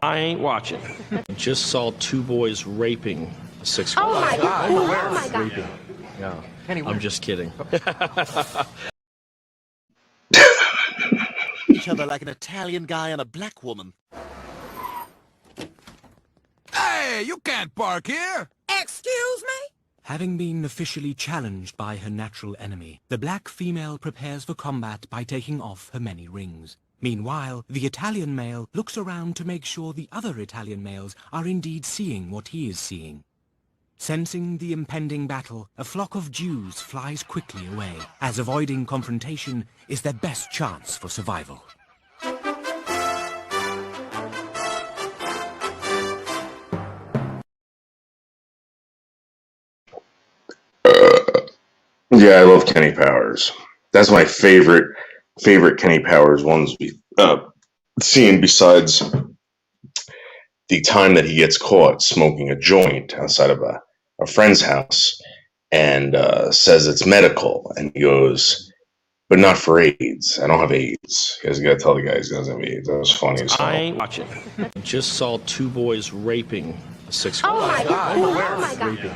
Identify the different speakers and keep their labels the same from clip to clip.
Speaker 1: I ain't watching. Just saw two boys raping a sixth grader.
Speaker 2: Oh my God. Oh my God.
Speaker 1: Raping. Yeah. I'm just kidding.
Speaker 3: Each other like an Italian guy and a black woman.
Speaker 4: Hey, you can't park here!
Speaker 2: Excuse me?
Speaker 5: Having been officially challenged by her natural enemy, the black female prepares for combat by taking off her many rings. Meanwhile, the Italian male looks around to make sure the other Italian males are indeed seeing what he is seeing. Sensing the impending battle, a flock of Jews flies quickly away, as avoiding confrontation is their best chance for survival.
Speaker 6: Yeah, I love Kenny Powers. That's my favorite Kenny Powers ones scene, besides the time that he gets caught smoking a joint outside of a friend's house and says it's medical, and he goes, but not for AIDS. I don't have AIDS. You guys gotta tell the guy he doesn't have AIDS. That was funny as hell.
Speaker 1: I ain't watching. Just saw two boys raping a sixth grader.
Speaker 2: Oh my God. Oh my God.
Speaker 1: Raping.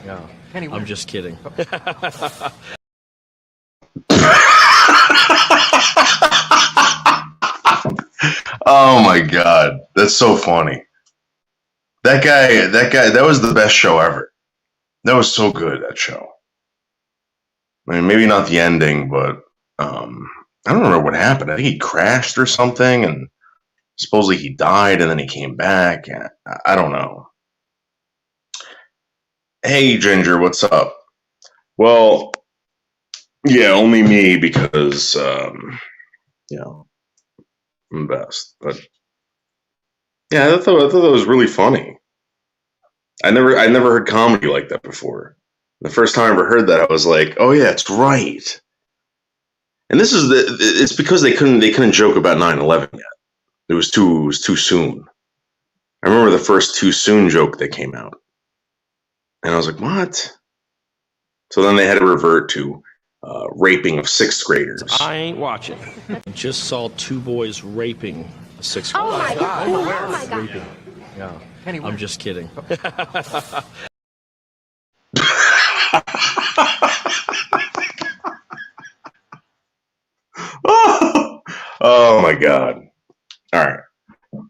Speaker 1: Yeah. I'm just kidding.
Speaker 6: Oh my God, that's so funny. That guy, that was the best show ever. That was so good, that show. I mean, maybe not the ending, but I don't remember what happened. I think he crashed or something, and supposedly he died, and then he came back. I don't know. Hey, Ginger, what's up? Well, yeah, only me because, you know, I'm the best. But yeah, I thought that was really funny. I never heard comedy like that before. The first time I ever heard that, I was like, "Oh yeah, it's right." And this is it's because they couldn't joke about 9/11 yet. It was too soon. I remember the first too soon joke that came out, and I was like, "What?" So then they had to revert to raping of sixth graders.
Speaker 1: I ain't watching. Just saw two boys raping a sixth grader.
Speaker 2: Oh my God. Oh my God.
Speaker 1: Raping. Yeah. I'm just kidding.
Speaker 6: Oh my God. All right.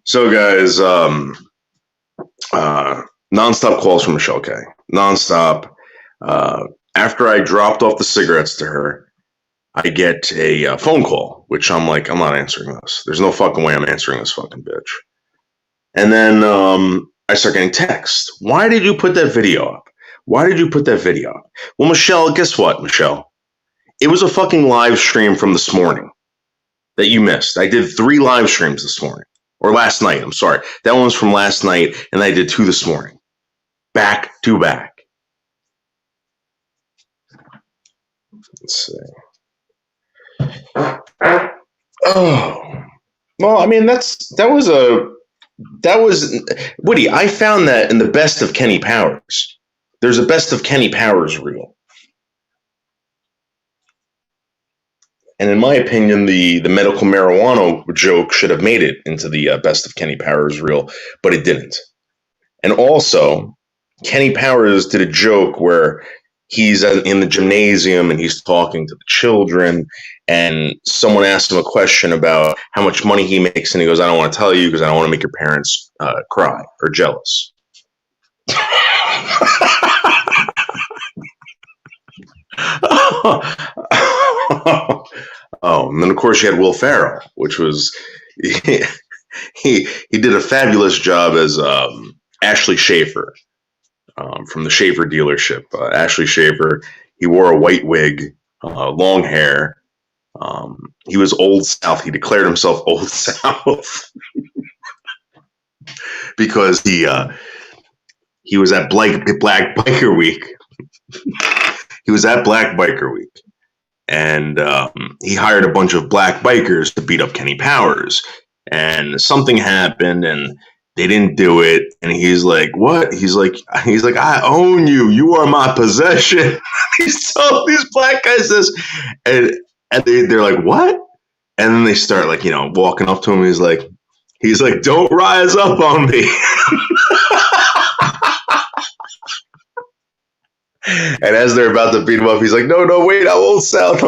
Speaker 6: So guys, nonstop calls from Michelle K. Nonstop. After I dropped off the cigarettes to her, I get a phone call, which I'm like, I'm not answering this. There's no fucking way I'm answering this fucking bitch. And then I start getting texts. Why did you put that video up? Why did you put that video up? Well, Michelle, guess what, Michelle? It was a fucking live stream from this morning that you missed. I did 3 live streams this morning. Or last night, I'm sorry. That one was from last night, and I did 2 this morning. Back to back. Let's see. Oh. Well, I mean, that was Woody, I found that in the best of Kenny Powers. There's a best of Kenny Powers reel. And in my opinion, the medical marijuana joke should have made it into the best of Kenny Powers reel, but it didn't. And also, Kenny Powers did a joke where he's in the gymnasium and he's talking to the children, and someone asked him a question about how much money he makes, and he goes, I don't want to tell you because I don't want to make your parents cry or jealous. Oh, and then of course you had Will Ferrell, which was he did a fabulous job as Ashley Schaefer from the Schaefer dealership. Ashley Schaefer, he wore a white wig, long hair. He was Old South. He declared himself Old South because he was at Black Biker Week. He was at Black Biker Week, and he hired a bunch of black bikers to beat up Kenny Powers. And something happened, and they didn't do it. And he's like, "What?" He's like, "I own you. You are my possession." He's told these black guys this, and they're like, "What?" And then they start walking up to him. He's He's like, don't rise up on me. And as they're about to beat him up, he's like, no, wait, I'm Old South.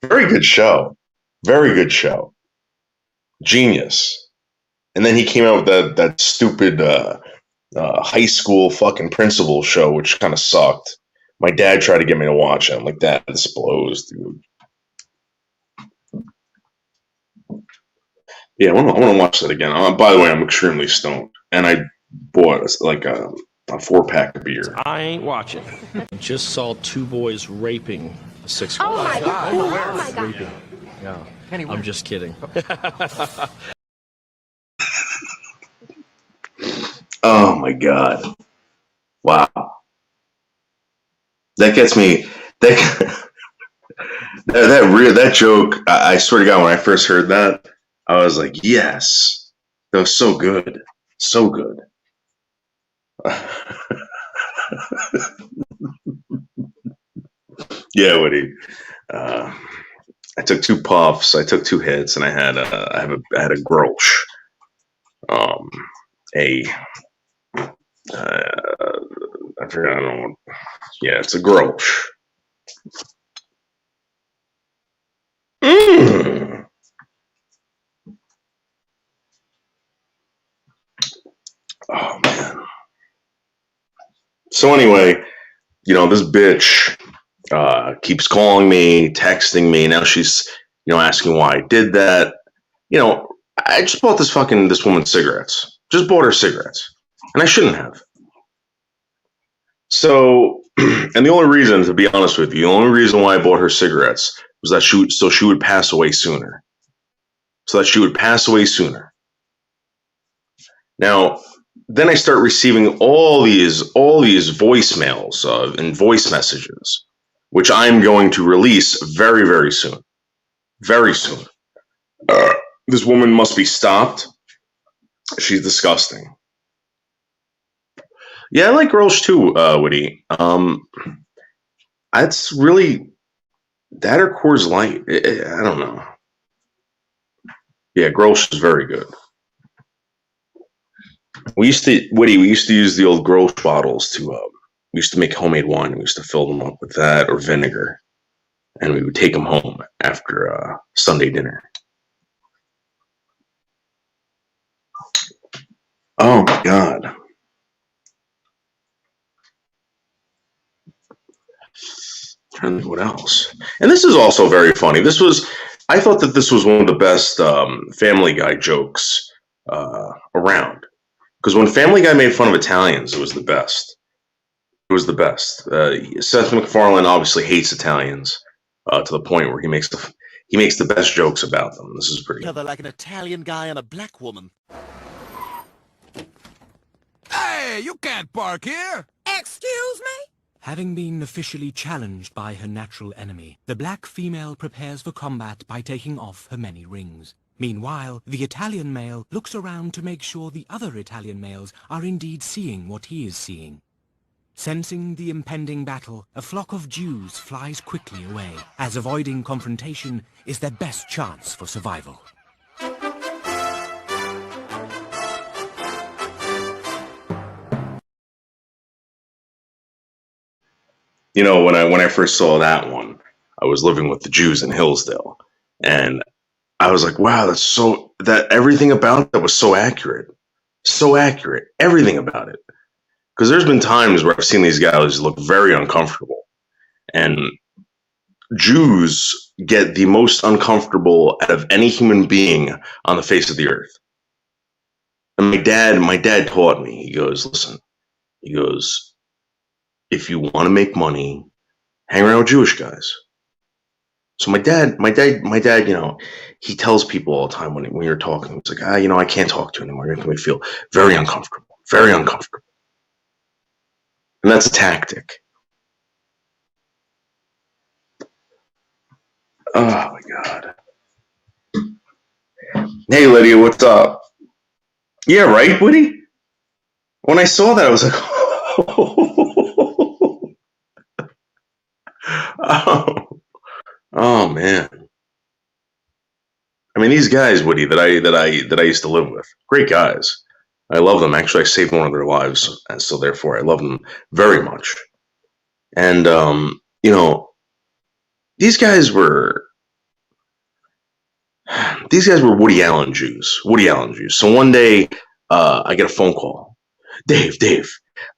Speaker 6: Very good show. Very good show. Genius. And then he came out with that stupid high school fucking principal show, which kind of sucked. My dad tried to get me to watch it. I'm like, this blows, dude. Yeah, I want to watch that again. By the way, I'm extremely stoned. And I bought like a 4-pack of beer.
Speaker 1: I ain't watching. Just saw 2 boys raping a 6th
Speaker 2: Oh
Speaker 1: grader.
Speaker 2: my God. Oh my God.
Speaker 1: Raping. Yeah. I'm just kidding.
Speaker 6: Oh my God. Wow. That gets me. That joke, I swear to God, when I first heard that, I was like, yes. That was so good. So good. Yeah, Woody. I took 2 puffs, I took 2 hits, and I had a Grolsch. I forgot. I don't know. Yeah, it's a Grolsch. Oh man. So anyway, this bitch keeps calling me, texting me. Now she's, asking why I did that. I just bought this woman cigarettes. Just bought her cigarettes, and I shouldn't have. So, and the only reason, to be honest with you, the only reason why I bought her cigarettes was that she would pass away sooner. Now, then I start receiving all these voicemails and voice messages, which I'm going to release very, very soon. Very soon. This woman must be stopped. She's disgusting. Yeah, I like Grolsch too, Woody. It's really that or Coors Light. I don't know. Yeah, Grolsch is very good. We used to use the old Grolsch bottles to. We used to make homemade wine. We used to fill them up with that or vinegar, and we would take them home after Sunday dinner. Oh my God. I'm trying to think what else. And this is also very funny. I thought that this was one of the best Family Guy jokes around. Because when Family Guy made fun of Italians, it was the best. Seth MacFarlane obviously hates Italians to the point where he makes the best jokes about them. This is pretty.
Speaker 3: They're like an Italian guy and a black woman.
Speaker 4: Hey, you can't park here!
Speaker 2: Excuse me?
Speaker 5: Having been officially challenged by her natural enemy, the black female prepares for combat by taking off her many rings. Meanwhile, the Italian male looks around to make sure the other Italian males are indeed seeing what he is seeing. Sensing the impending battle, a flock of Jews flies quickly away, as avoiding confrontation is their best chance for survival.
Speaker 6: When I first saw that one, I was living with the Jews in Hillsdale, and I was like, wow, that everything about that was so accurate. Everything about it. Because there's been times where I've seen these guys look very uncomfortable, and Jews get the most uncomfortable out of any human being on the face of the earth. And my dad taught me, he goes, listen, if you want to make money, hang around with Jewish guys. So my dad, he tells people all the time when you're talking, it's like, I can't talk to you anymore. You're making me feel very uncomfortable. And that's a tactic. Oh my God. Hey Lydia, what's up? Yeah, right, Woody? When I saw that, I was like, oh man. I mean, these guys, Woody, that I used to live with, great guys. I love them. Actually, I saved one of their lives, and so therefore I love them very much. And you know, these guys were Woody Allen Jews. Woody Allen Jews. So one day, I get a phone call. Dave,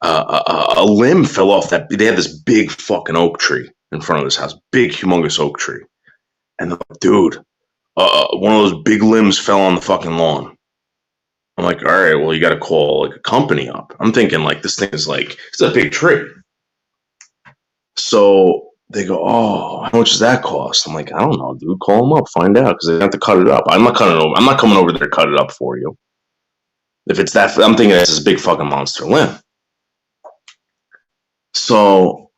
Speaker 6: a limb fell off that. They had this big fucking oak tree in front of this house, big, humongous oak tree. And they're like, dude, one of those big limbs fell on the fucking lawn. I'm like, all right, well, you got to call like a company up. I'm thinking like this thing is like, it's a big tree. So they go, oh, how much does that cost? I'm like, I don't know, dude. Call them up, find out, because they have to cut it up. I'm not coming over there to cut it up for you. If it's that, I'm thinking it's this big fucking monster limb. So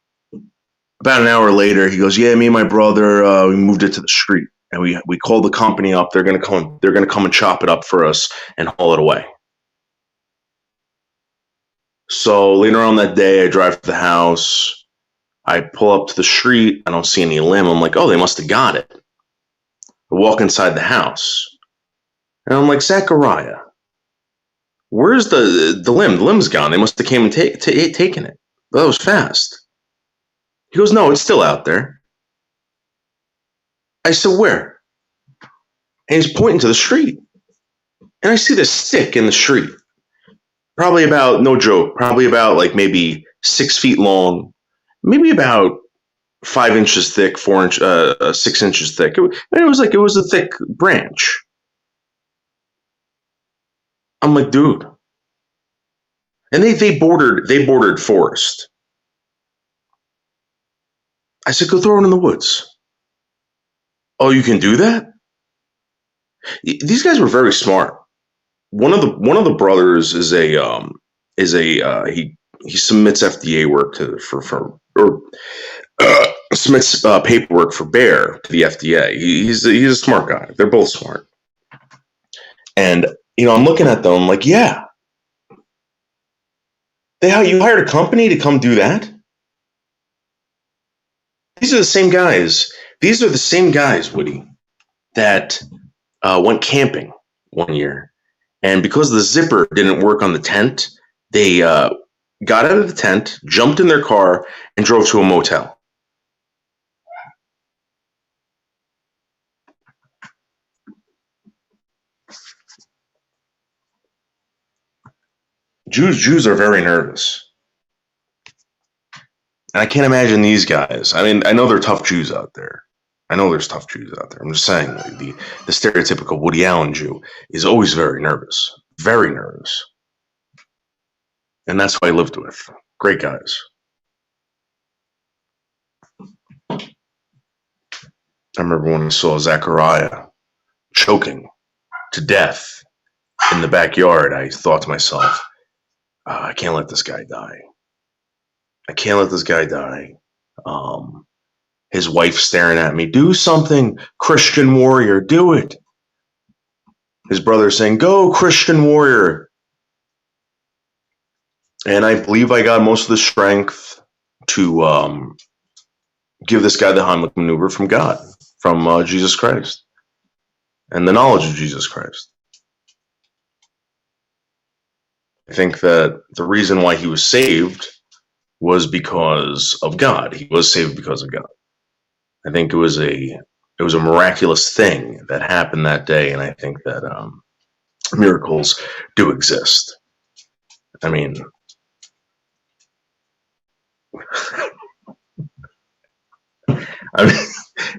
Speaker 6: about an hour later, he goes, yeah, me and my brother, we moved it to the street, and we called the company up. They're gonna come and chop it up for us and haul it away. So later on that day, I drive to the house. I pull up to the street. I don't see any limb. I'm like, oh, they must have got it. I walk inside the house, and I'm like, Zachariah, where's the limb? The limb's gone. They must have came and taken it. That was fast. He goes, no, it's still out there. I said, where? And he's pointing to the street. And I see this stick in the street. Probably about, no joke, probably about like maybe 6 feet long, maybe about 5 inches thick, 6 inches thick. It was a thick branch. I'm like, dude. And they bordered forest. I said, go throw it in the woods. Oh, you can do that? These guys were very smart. One of the brothers he submits FDA work submits paperwork for Bayer to the FDA. He's a smart guy. They're both smart. And I'm looking at them. I'm like, yeah. You hired a company to come do that? These are the same guys. These are the same guys, Woody, that went camping one year. And because the zipper didn't work on the tent, they got out of the tent, jumped in their car, and drove to a motel. Jews are very nervous. And I can't imagine these guys. I mean, I know there are tough Jews out there. I'm just saying, the stereotypical Woody Allen Jew is always very nervous. Very nervous. And that's who I lived with. Great guys. I remember when I saw Zachariah choking to death in the backyard, I thought to myself, I can't let this guy die. I can't let this guy die. His wife staring at me, do something, Christian warrior, do it. His brother saying, go, Christian warrior. And I believe I got most of the strength to give this guy the Heimlich maneuver from God, from Jesus Christ, and the knowledge of Jesus Christ. I think that the reason why he was saved was because of God. He was saved because of God. I think it was a miraculous thing that happened that day, and I think that miracles do exist. I mean,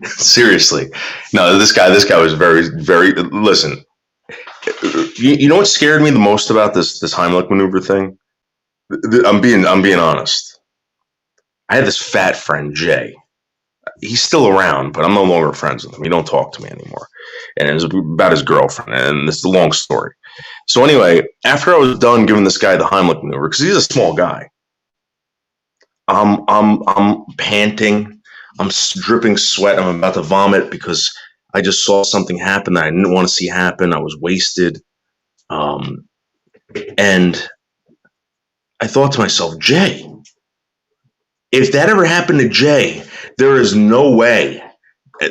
Speaker 6: seriously. No, this guy was very, very. Listen, you know what scared me the most about this Heimlich maneuver thing? I'm being honest. I had this fat friend, Jay. He's still around, but I'm no longer friends with him. He don't talk to me anymore. And it was about his girlfriend, and this is a long story. So anyway, after I was done giving this guy the Heimlich maneuver, because he's a small guy, I'm panting, I'm dripping sweat, I'm about to vomit because I just saw something happen that I didn't want to see happen. I was wasted. And I thought to myself, Jay, if that ever happened to Jay, there is no way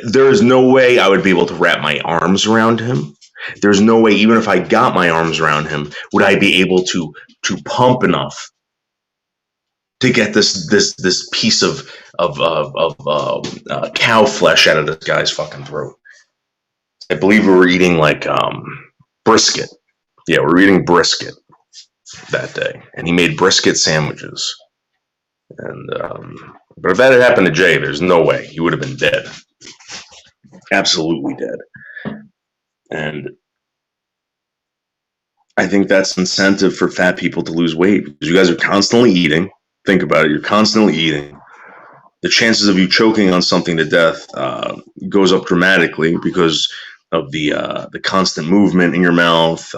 Speaker 6: there is no way I would be able to wrap my arms around him. There's no way, even if I got my arms around him, would I be able to pump enough to get this piece of cow flesh out of this guy's fucking throat. I believe we were eating like brisket. Yeah, we were eating brisket that day, and he made brisket sandwiches. And but if that had happened to Jay, there's no way he would have been dead. Absolutely dead. And I think that's incentive for fat people to lose weight because you guys are constantly eating. Think about it. You're constantly eating. The chances of you choking on something to death goes up dramatically because of the constant movement in your mouth,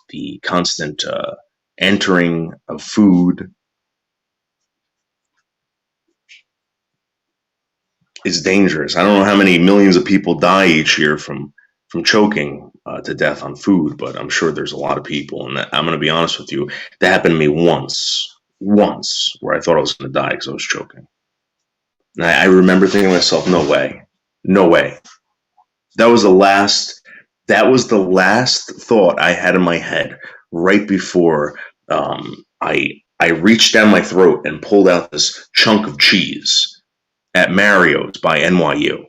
Speaker 6: the constant entering of food. Is dangerous. I don't know how many millions of people die each year from choking to death on food, but I'm sure there's a lot of people. And I'm going to be honest with you, that happened to me once, where I thought I was going to die because I was choking. And I remember thinking to myself, no way. That was the last thought I had in my head right before I reached down my throat and pulled out this chunk of cheese at Mario's by NYU.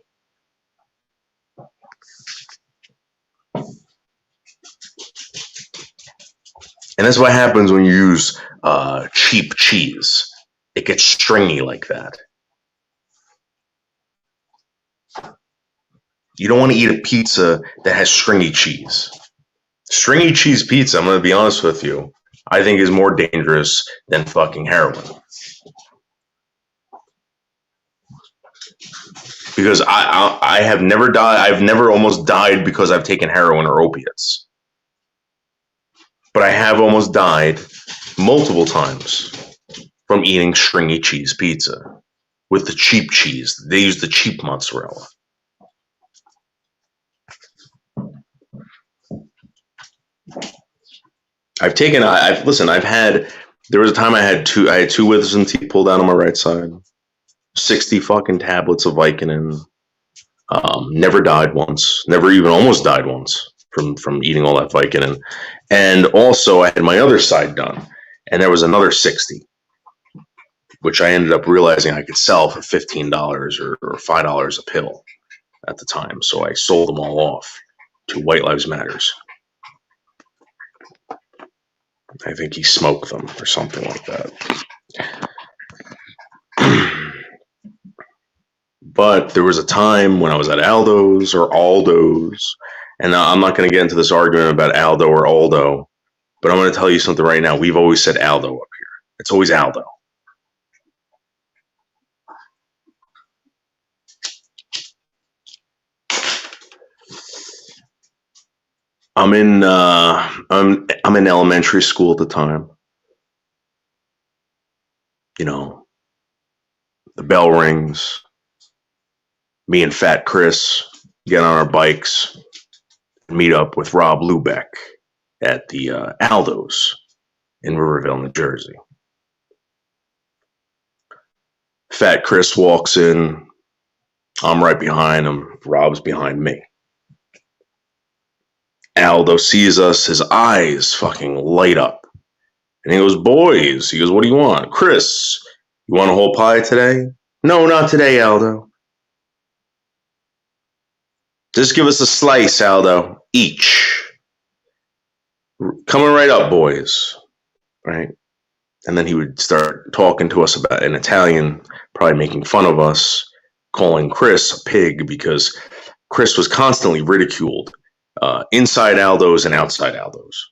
Speaker 6: And that's what happens when you use cheap cheese. It gets stringy like that. You don't want to eat a pizza that has stringy cheese. Stringy cheese pizza, I'm going to be honest with you, I think is more dangerous than fucking heroin. Because I have never died. I've never almost died because I've taken heroin or opiates. But I have almost died multiple times from eating stringy cheese pizza with the cheap cheese. They use the cheap mozzarella. There was a time I had two wisdom teeth pulled out on my right side. 60 fucking tablets of Vicodin. Never died once. Never even almost died once from eating all that Vicodin. And also, I had my other side done, and there was another 60, which I ended up realizing I could sell for $15 or $5 a pill at the time. So I sold them all off to White Lives Matters. I think he smoked them or something like that. But there was a time when I was at Aldo's or Aldo's, and I'm not going to get into this argument about Aldo or Aldo, but I'm going to tell you something right now. We've always said Aldo up here. It's always Aldo. I'm in elementary school at the time. You know, the bell rings. Me and Fat Chris get on our bikes, meet up with Rob Lubeck at the Aldo's in Riverville, New Jersey. Fat Chris walks in. I'm right behind him. Rob's behind me. Aldo sees us. His eyes fucking light up. And he goes, boys. He goes, what do you want? Chris, you want a whole pie today? No, not today, Aldo. Just give us a slice, Aldo, each. Coming right up, boys. Right? And then he would start talking to us about in Italian, probably making fun of us, calling Chris a pig because Chris was constantly ridiculed inside Aldo's and outside Aldo's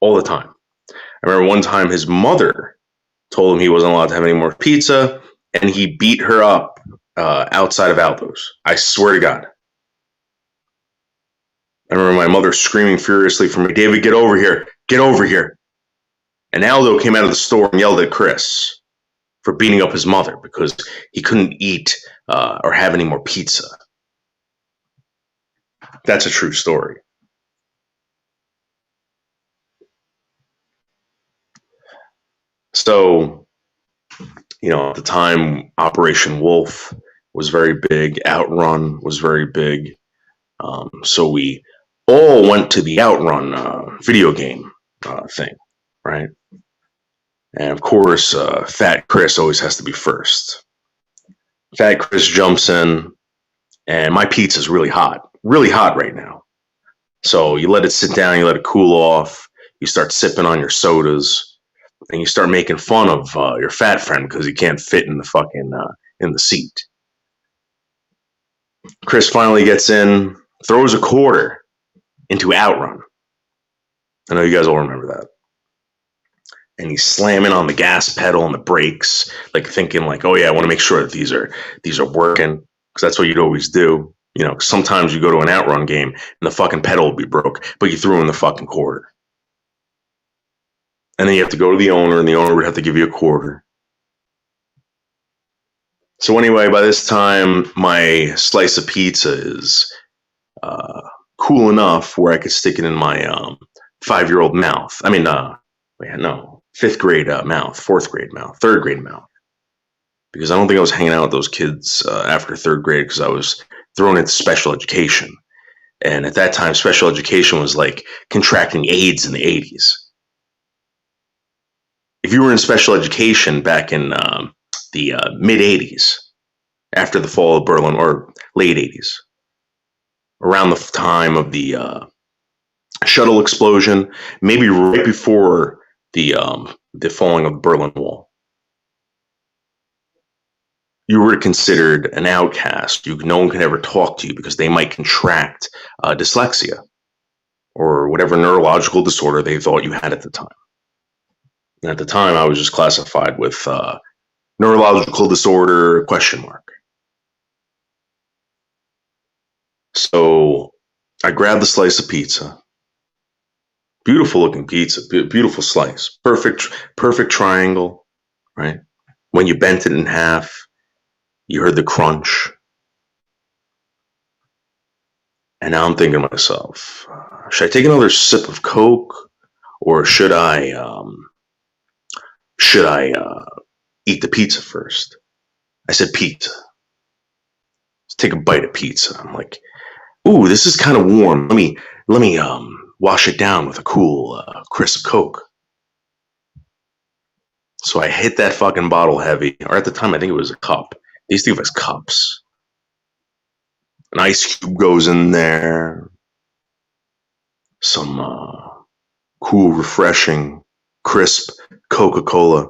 Speaker 6: all the time. I remember one time his mother told him he wasn't allowed to have any more pizza, and he beat her up outside of Aldo's. I swear to God. I remember my mother screaming furiously for me, David, get over here. Get over here. And Aldo came out of the store and yelled at Chris for beating up his mother because he couldn't eat or have any more pizza. That's a true story. So, you know, at the time, Operation Wolf was very big. Outrun was very big. So we all went to the Outrun video game thing, right? And of course, Fat Chris always has to be first. Fat Chris jumps in, and my pizza's really hot right now. So you let it sit down, you let it cool off, you start sipping on your sodas, and you start making fun of your fat friend because he can't fit in the fucking in the seat. Chris finally gets in, throws a quarter into Outrun. I know you guys all remember that. And he's slamming on the gas pedal and the brakes, like thinking like, oh yeah, I want to make sure that these are working, because that's what you'd always do. You know, sometimes you go to an Outrun game and the fucking pedal will be broke, but you threw in the fucking quarter. And then you have to go to the owner, and the owner would have to give you a quarter. So anyway, by this time, my slice of pizza is cool enough where I could stick it in my 5-year-old mouth. I mean, no, 5th grade mouth, 4th grade mouth, 3rd grade mouth. Because I don't think I was hanging out with those kids after 3rd grade, because I was thrown into special education. And at that time, special education was like contracting AIDS in the 80s. If you were in special education back in the mid-80s, after the fall of Berlin, or late 80s, around the time of the shuttle explosion, maybe right before the falling of the Berlin Wall, you were considered an outcast. No one could ever talk to you because they might contract dyslexia or whatever neurological disorder they thought you had at the time. And at the time, I was just classified with neurological disorder ? So I grabbed the slice of pizza. Beautiful looking pizza, beautiful slice, perfect triangle, right? When you bent it in half, you heard the crunch. And now I'm thinking to myself, should I take another sip of Coke, or should I eat the pizza first? I said pizza. Let's take a bite of pizza. I'm like, ooh, this is kind of warm. Let me wash it down with a cool crisp Coke. So I hit that fucking bottle heavy, or at the time I think it was a cup. They used to give us cups. An ice cube goes in there. Some cool, refreshing, crisp Coca-Cola.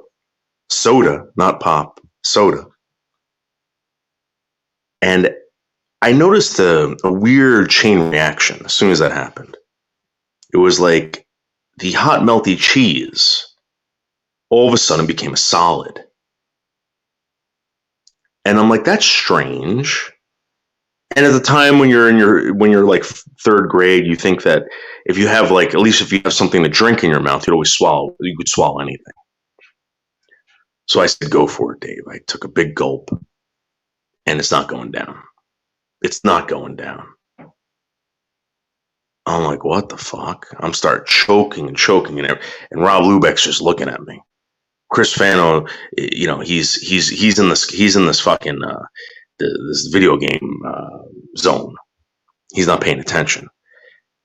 Speaker 6: Soda, not pop, soda. And I noticed a weird chain reaction as soon as that happened. It was like the hot, melty cheese all of a sudden became a solid. And I'm like, that's strange. And at the time when you're like 3rd grade, you think that if you have at least if you have something to drink in your mouth, you could swallow anything. So I said, go for it, Dave. I took a big gulp, and it's not going down. It's not going down. I'm like, what the fuck? I'm start choking, and Rob Lubeck's just looking at me. Chris Fano, he's in this fucking this video game zone. He's not paying attention.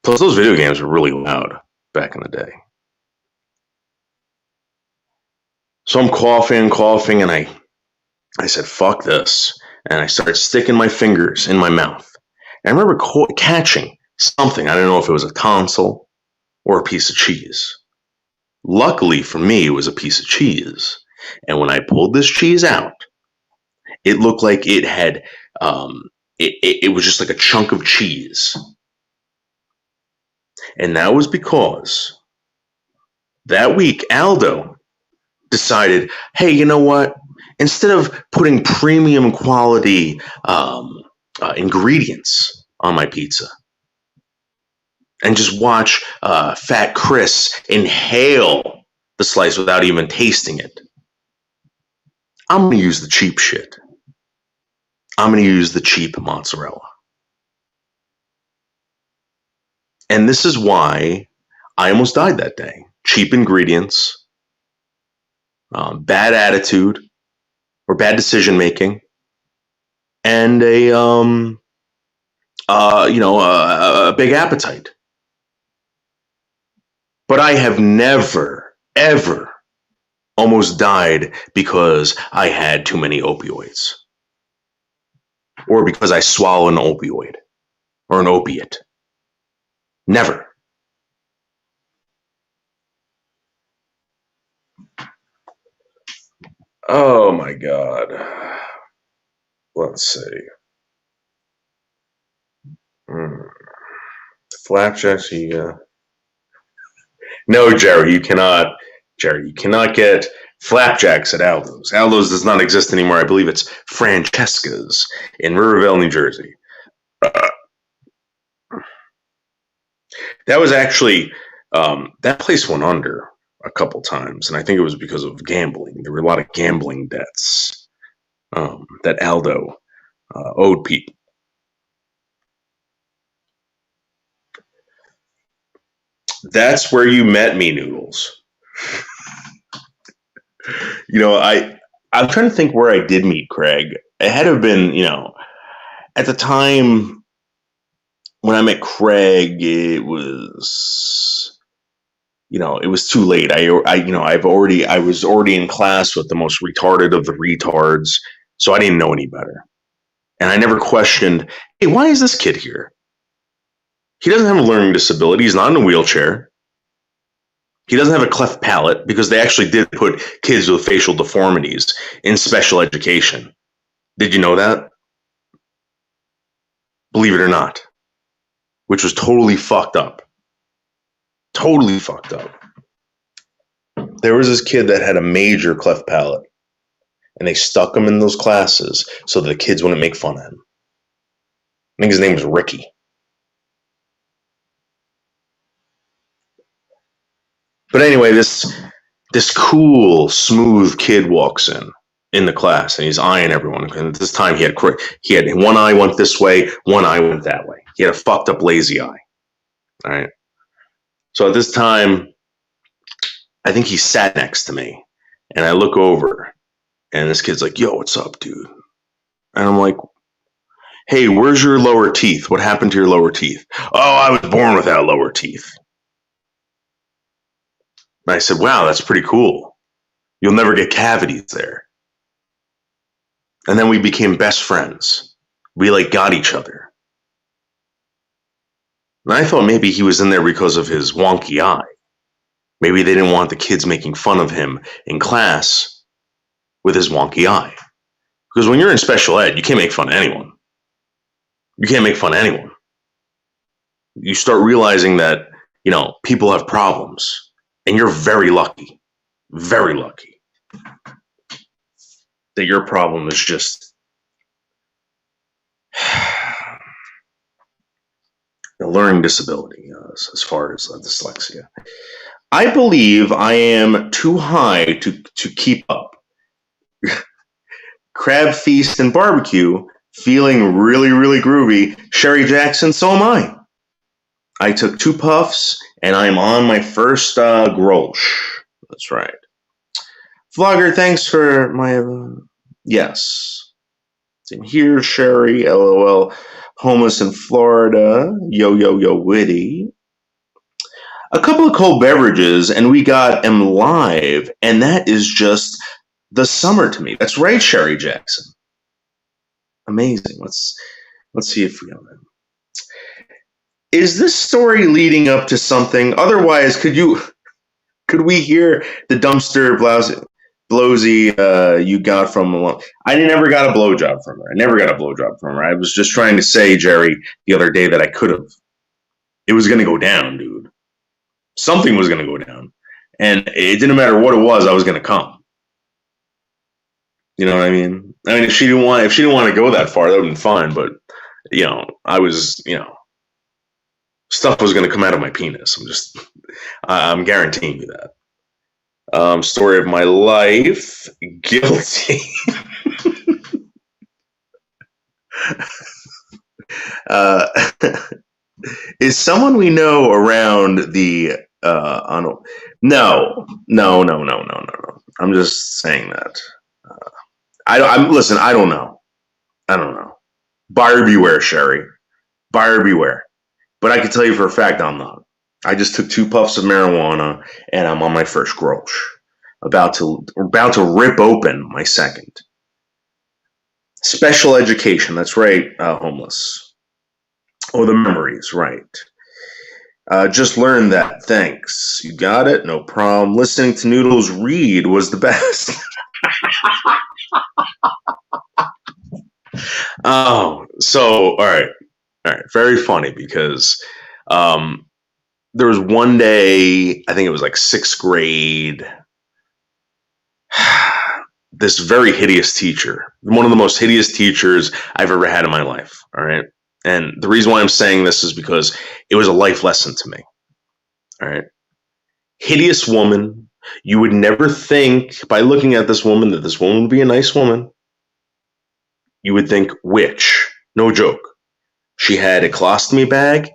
Speaker 6: Plus, those video games were really loud back in the day. So I'm coughing, and I said, fuck this. And I started sticking my fingers in my mouth. And I remember catching something. I don't know if it was a tonsil or a piece of cheese. Luckily for me, it was a piece of cheese. And when I pulled this cheese out, it looked like it had, it was just like a chunk of cheese. And that was because that week, Aldo decided, hey, you know what? Instead of putting premium quality ingredients on my pizza and just watch Fat Chris inhale the slice without even tasting it, I'm going to use the cheap shit. I'm going to use the cheap mozzarella. And this is why I almost died that day. Cheap ingredients, bad attitude, or bad decision making, and a big appetite. But I have never, ever almost died because I had too many opioids. Or because I swallowed an opioid. Or an opiate. Never. Oh my God. Let's see. Flapjacks, No, Jerry, you cannot. Jerry, you cannot get flapjacks at Aldo's. Aldo's does not exist anymore. I believe it's Francesca's in Rivervale, New Jersey. That was actually, that place went under a couple times, and I think it was because of gambling. There were a lot of gambling debts that Aldo owed people. That's where you met me, Noodles. I'm trying to think where I did meet Craig. It had to have been, at the time when I met Craig, it was, it was too late. I was already in class with the most retarded of the retards, so I didn't know any better. And I never questioned, hey, why is this kid here? He doesn't have a learning disability. He's not in a wheelchair. He doesn't have a cleft palate because they actually did put kids with facial deformities in special education. Did you know that? Believe it or not. Which was totally fucked up. Totally fucked up. There was this kid that had a major cleft palate, and they stuck him in those classes so the kids wouldn't make fun of him. I think his name was Ricky. But anyway, this cool, smooth kid walks in the class, and he's eyeing everyone. And at this time, he had one eye went this way, one eye went that way. He had a fucked up lazy eye. All right. So at this time, I think he sat next to me, and I look over, and this kid's like, "Yo, what's up, dude?" And I'm like, "Hey, where's your lower teeth? What happened to your lower teeth?" "Oh, I was born without lower teeth." And I said, "Wow, that's pretty cool. You'll never get cavities there." And then we became best friends. We got each other. And I thought maybe he was in there because of his wonky eye. Maybe they didn't want the kids making fun of him in class with his wonky eye. Because when you're in special ed, you can't make fun of anyone. You can't make fun of anyone. You start realizing that, people have problems. And you're very lucky that your problem is just a learning disability as far as dyslexia. I believe I am too high to keep up. Crab feast and barbecue, feeling really, really groovy. Sherry Jackson, so am I. I took 2 puffs, and I'm on my first Grolsch. That's right. Vlogger, thanks for my... yes. Same here, Sherry, LOL. Homeless in Florida. Yo, yo, yo, witty. A couple of cold beverages, and we got M Live, and that is just the summer to me. That's right, Sherry Jackson. Amazing. Let's see if we have that. Is this story leading up to something? Otherwise, could we hear the dumpster blowsy you got from Malone? I never got a blowjob from her. I was just trying to say, Jerry, the other day that I could have. It was going to go down, dude. Something was going to go down. And it didn't matter what it was, I was going to come. You know what I mean? I mean, if she didn't want to go that far, that would have been fine. But, I was, stuff was going to come out of my penis. I'm guaranteeing you that. Story of my life. Guilty. Is someone we know around the, no. I'm just saying that. Listen, I don't know. Buyer beware, Sherry. Buyer beware. But I can tell you for a fact I'm not. I just took 2 puffs of marijuana and I'm on my first grosh. About to rip open my second. Special education, that's right, homeless. Oh, the memories, right. Just learned that. Thanks. You got it? No problem. Listening to Noodles read was the best. Oh, so, all right. Very funny because there was one day, I think it was like 6th grade, this very hideous teacher, one of the most hideous teachers I've ever had in my life. All right. And the reason why I'm saying this is because it was a life lesson to me. All right. Hideous woman. You would never think by looking at this woman that this woman would be a nice woman. You would think witch. No joke. She had a colostomy bag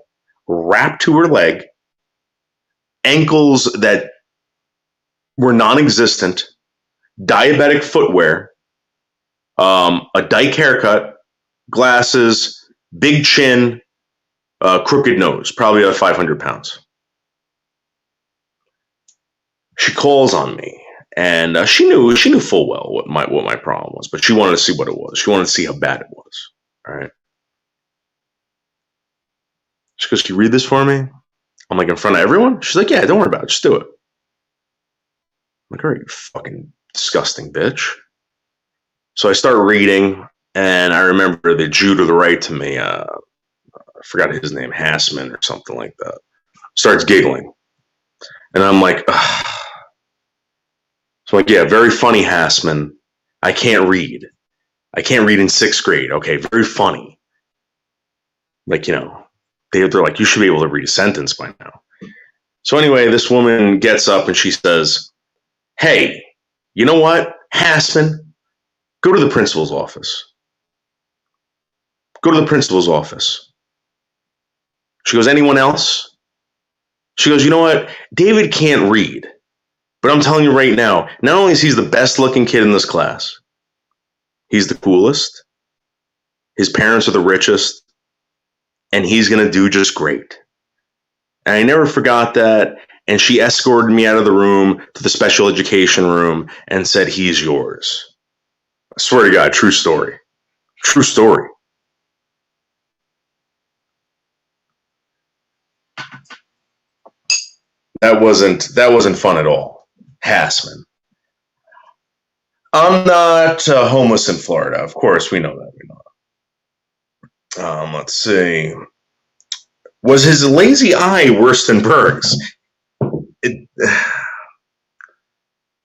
Speaker 6: wrapped to her leg, ankles that were non-existent, diabetic footwear, a dyke haircut, glasses, big chin, crooked nose, probably about 500 pounds. She calls on me, and she knew full well what my problem was, but she wanted to see what it was. She wanted to see how bad it was. All right. She goes, "Can you read this for me?" I'm like, "In front of everyone?" She's like, "Yeah, don't worry about it. Just do it." I'm like, "All right, you fucking disgusting bitch." So I start reading, and I remember the Jew to the right to me, I forgot his name, Hassman or something like that, starts giggling. And I'm like, ugh. So I'm like, "Yeah, very funny, Hassman. I can't read. I can't read in 6th grade. Okay, very funny." Like, they're like, "You should be able to read a sentence by now." So anyway, this woman gets up and she says, "Hey, you know what, Hassman? Go to the principal's office. Go to the principal's office." She goes, "Anyone else?" She goes, "You know what? David can't read. But I'm telling you right now, not only is he the best looking kid in this class, he's the coolest. His parents are the richest. And he's going to do just great." And I never forgot that. And she escorted me out of the room to the special education room and said, "He's yours." I swear to God, true story. True story. That wasn't fun at all. Hassman. I'm not homeless in Florida. Of course, we know that. Let's see. Was his lazy eye worse than Berg's?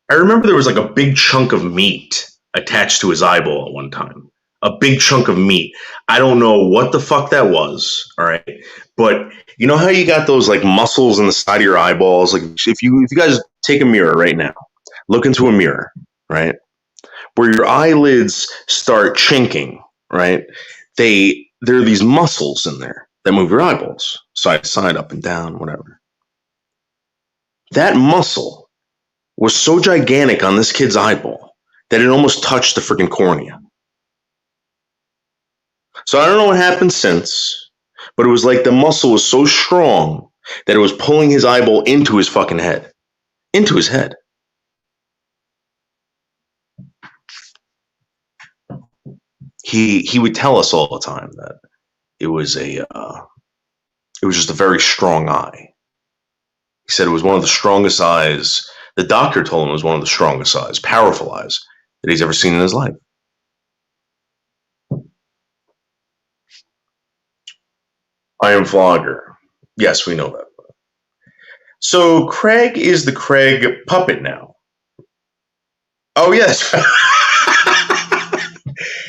Speaker 6: I remember there was like a big chunk of meat attached to his eyeball at one time. A big chunk of meat. I don't know what the fuck that was. All right. But you know how you got those like muscles in the side of your eyeballs? Like if you guys take a mirror right now, look into a mirror, right? Where your eyelids start chinking, right? There are these muscles in there that move your eyeballs side to side, up and down, whatever. That muscle was so gigantic on this kid's eyeball that it almost touched the freaking cornea. So I don't know what happened since, but it was like the muscle was so strong that it was pulling his eyeball into his fucking head. Into his head. He would tell us all the time that it was just a very strong eye. He said it was one of the strongest eyes. The doctor told him it was one of the strongest eyes, powerful eyes that he's ever seen in his life. I am Vlogger. Yes, we know that. So Craig is the Craig puppet now. Oh, yes.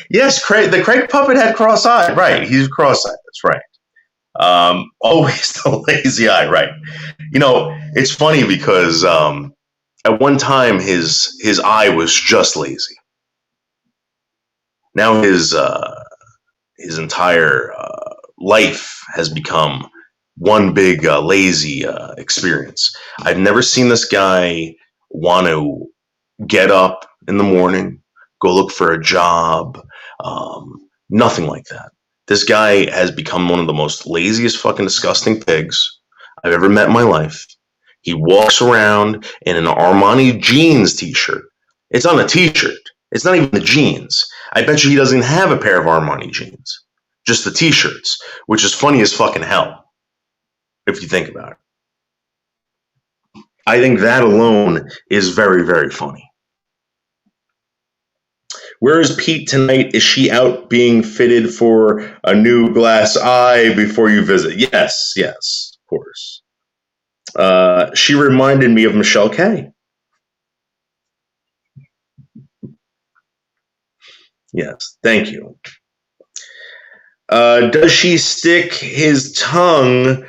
Speaker 6: Yes, Craig. The Craig puppet had cross-eyed. Right, he's cross-eyed. That's right. Always the lazy eye. Right. It's funny because at one time his eye was just lazy. Now his entire life has become one big lazy experience. I've never seen this guy want to get up in the morning, go look for a job, nothing like that. This guy has become one of the most laziest fucking disgusting pigs I've ever met in my life. He walks around in an Armani jeans t-shirt. It's on a t-shirt. It's not even the jeans. I bet you he doesn't have a pair of Armani jeans. Just the t-shirts, which is funny as fucking hell, if you think about it. I think that alone is very, very funny. Where is Pete tonight? Is she out being fitted for a new glass eye before you visit? Yes, of course. She reminded me of Michelle Kay. Yes, thank you. Does he stick his tongue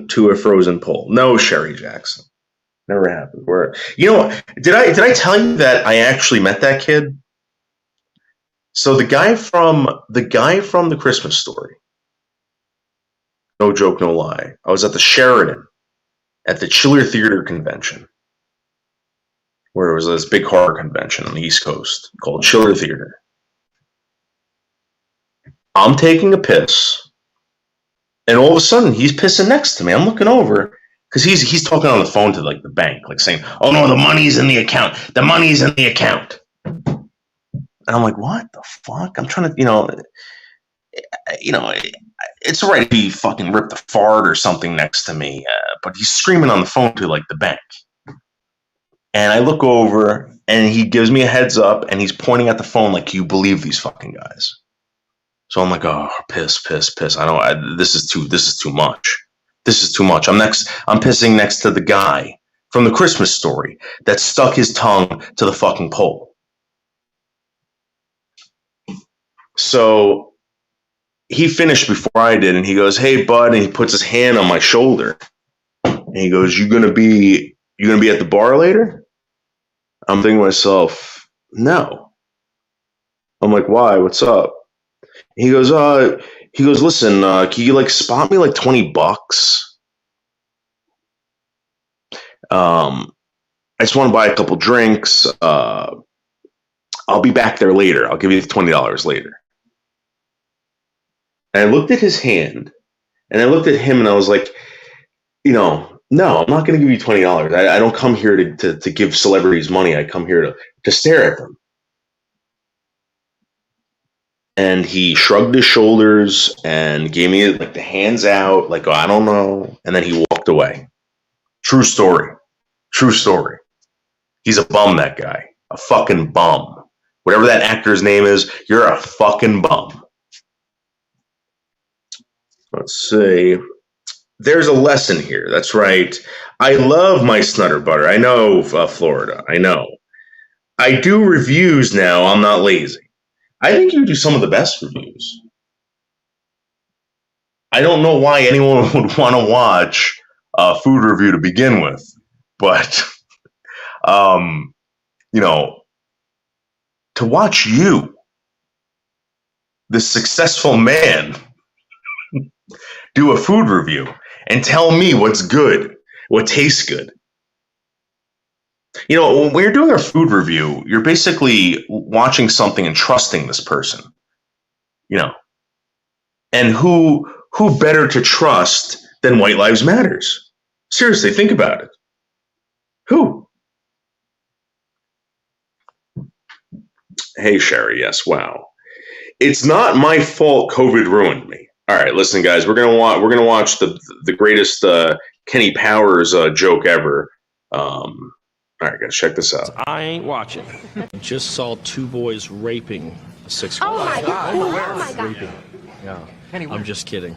Speaker 6: to a frozen pole? No, Sherry Jackson. Never happened. Did I tell you that I actually met that kid? So the guy from the Christmas Story. No joke, no lie. I was at the Sheridan at the Chiller Theater convention, where it was this big horror convention on the East Coast called Chiller Theater. I'm taking a piss, and all of a sudden he's pissing next to me. I'm looking over because he's talking on the phone to like the bank, like saying, "Oh no, the money's in the account. The money's in the account." And I'm like, "What the fuck?" I'm trying to, it's all right if he fucking ripped a fart or something next to me, but he's screaming on the phone to like the bank. And I look over, and he gives me a heads up, and he's pointing at the phone like, "You believe these fucking guys?" So I'm like, "Oh, piss. This is too much. This is too much. I'm pissing next to the guy from the Christmas Story that stuck his tongue to the fucking pole." So he finished before I did, and he goes, "Hey, bud," and he puts his hand on my shoulder, and he goes, "You gonna be at the bar later?" I'm thinking to myself, "No." I'm like, "Why? What's up?" He goes, "Listen, can you like spot me like $20? I just want to buy a couple drinks. I'll be back there later. I'll give you the $20 later." And I looked at his hand, and I looked at him, and I was like, no, I'm not going to give you $20. I don't come here to give celebrities money. I come here to stare at them. And he shrugged his shoulders and gave me like the hands out, like, "Oh, I don't know." And then he walked away. True story. He's a bum, that guy. A fucking bum. Whatever that actor's name is, you're a fucking bum. Let's see. There's a lesson here. That's right. I love my Snutter Butter. I know, Florida. I know. I do reviews now. I'm not lazy. I think you do some of the best reviews. I don't know why anyone would want to watch a food review to begin with, but, to watch you, the successful man, do a food review and tell me what's good, what tastes good. When you're doing a food review, you're basically watching something and trusting this person, and who better to trust than White Lives Matters? Seriously, think about it. Who? Hey, Sherry. Yes. Wow. It's not my fault COVID ruined me. All right, listen, guys. We're gonna watch the greatest Kenny Powers joke ever. All right, guys, check this out.
Speaker 1: I ain't watching. Just saw two boys raping a 6-year-old.
Speaker 2: Oh my God. Oh my God.
Speaker 1: Raping. Yeah. I'm just kidding.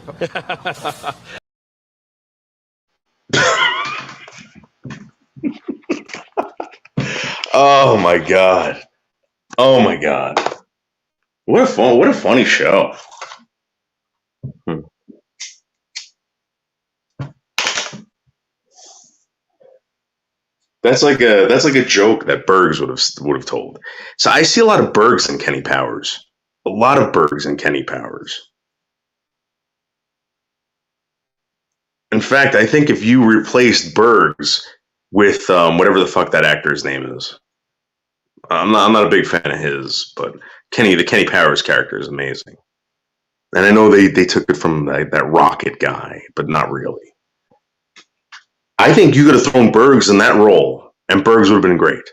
Speaker 6: Oh my God. Oh my God. What a funny show. That's like a joke that Bergs would have told. So I see a lot of Bergs in Kenny Powers. A lot of Bergs in Kenny Powers. In fact, I think if you replaced Bergs with whatever the fuck that actor's name is, I'm not a big fan of his, but The Kenny Powers character is amazing. And I know they took it from that Rocket guy, but not really. I think you could have thrown Bergs in that role, and Bergs would have been great.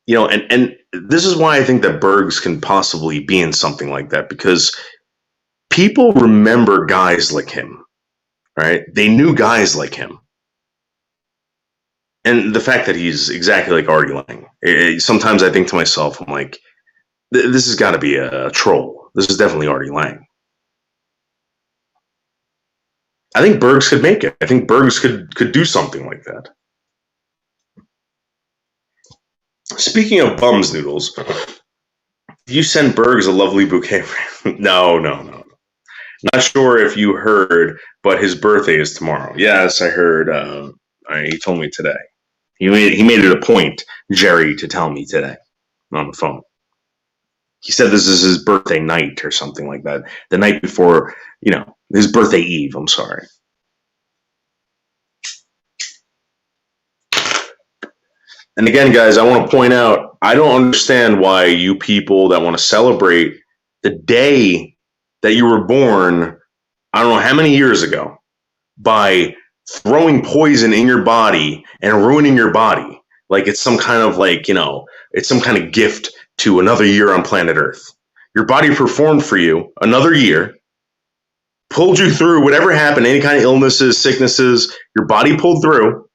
Speaker 6: You know, and this is why I think that Bergs can possibly be in something like that, because people remember guys like him, right? They knew guys like him. And the fact that he's exactly like Artie Lang, sometimes I think to myself, I'm like, this has got to be a troll. This is definitely Artie Lang. I think Bergs could make it. I think Bergs could do something like that. Speaking of bums noodles, you sent Bergs a lovely bouquet. No. Not sure if you heard, but his birthday is tomorrow. Yes, I heard. He told me today. He made it a point, Jerry, to tell me today on the phone. He said this is his birthday night or something like that. The night before, his birthday eve. I'm sorry. And again, guys, I want to point out, I don't understand why you people that want to celebrate the day that you were born, I don't know how many years ago, by throwing poison in your body and ruining your body. Like it's some kind of it's some kind of gift to another year on planet Earth. Your body performed for you another year, pulled you through whatever happened, any kind of illnesses, sicknesses, your body pulled through.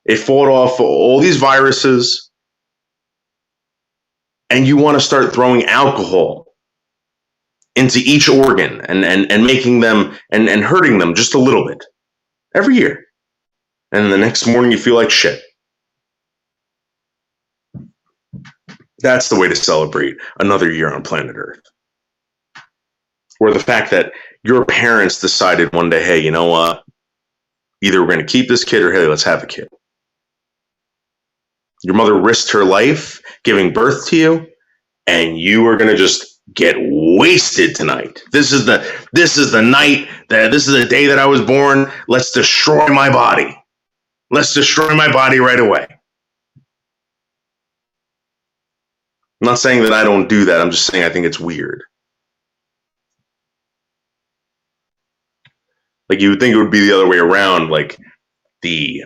Speaker 6: It fought off all these viruses, and you want to start throwing alcohol into each organ and making them and hurting them just a little bit every year. And the next morning you feel like shit. That's the way to celebrate another year on planet Earth. Or the fact that your parents decided one day, hey, you know what? Either we're going to keep this kid or hey, let's have a kid. Your mother risked her life giving birth to you, and you are going to just get wasted tonight. This is the night this is the day that I was born. Let's destroy my body. Let's destroy my body right away. I'm not saying that I don't do that. I'm just saying I think it's weird. Like you would think it would be the other way around. Like the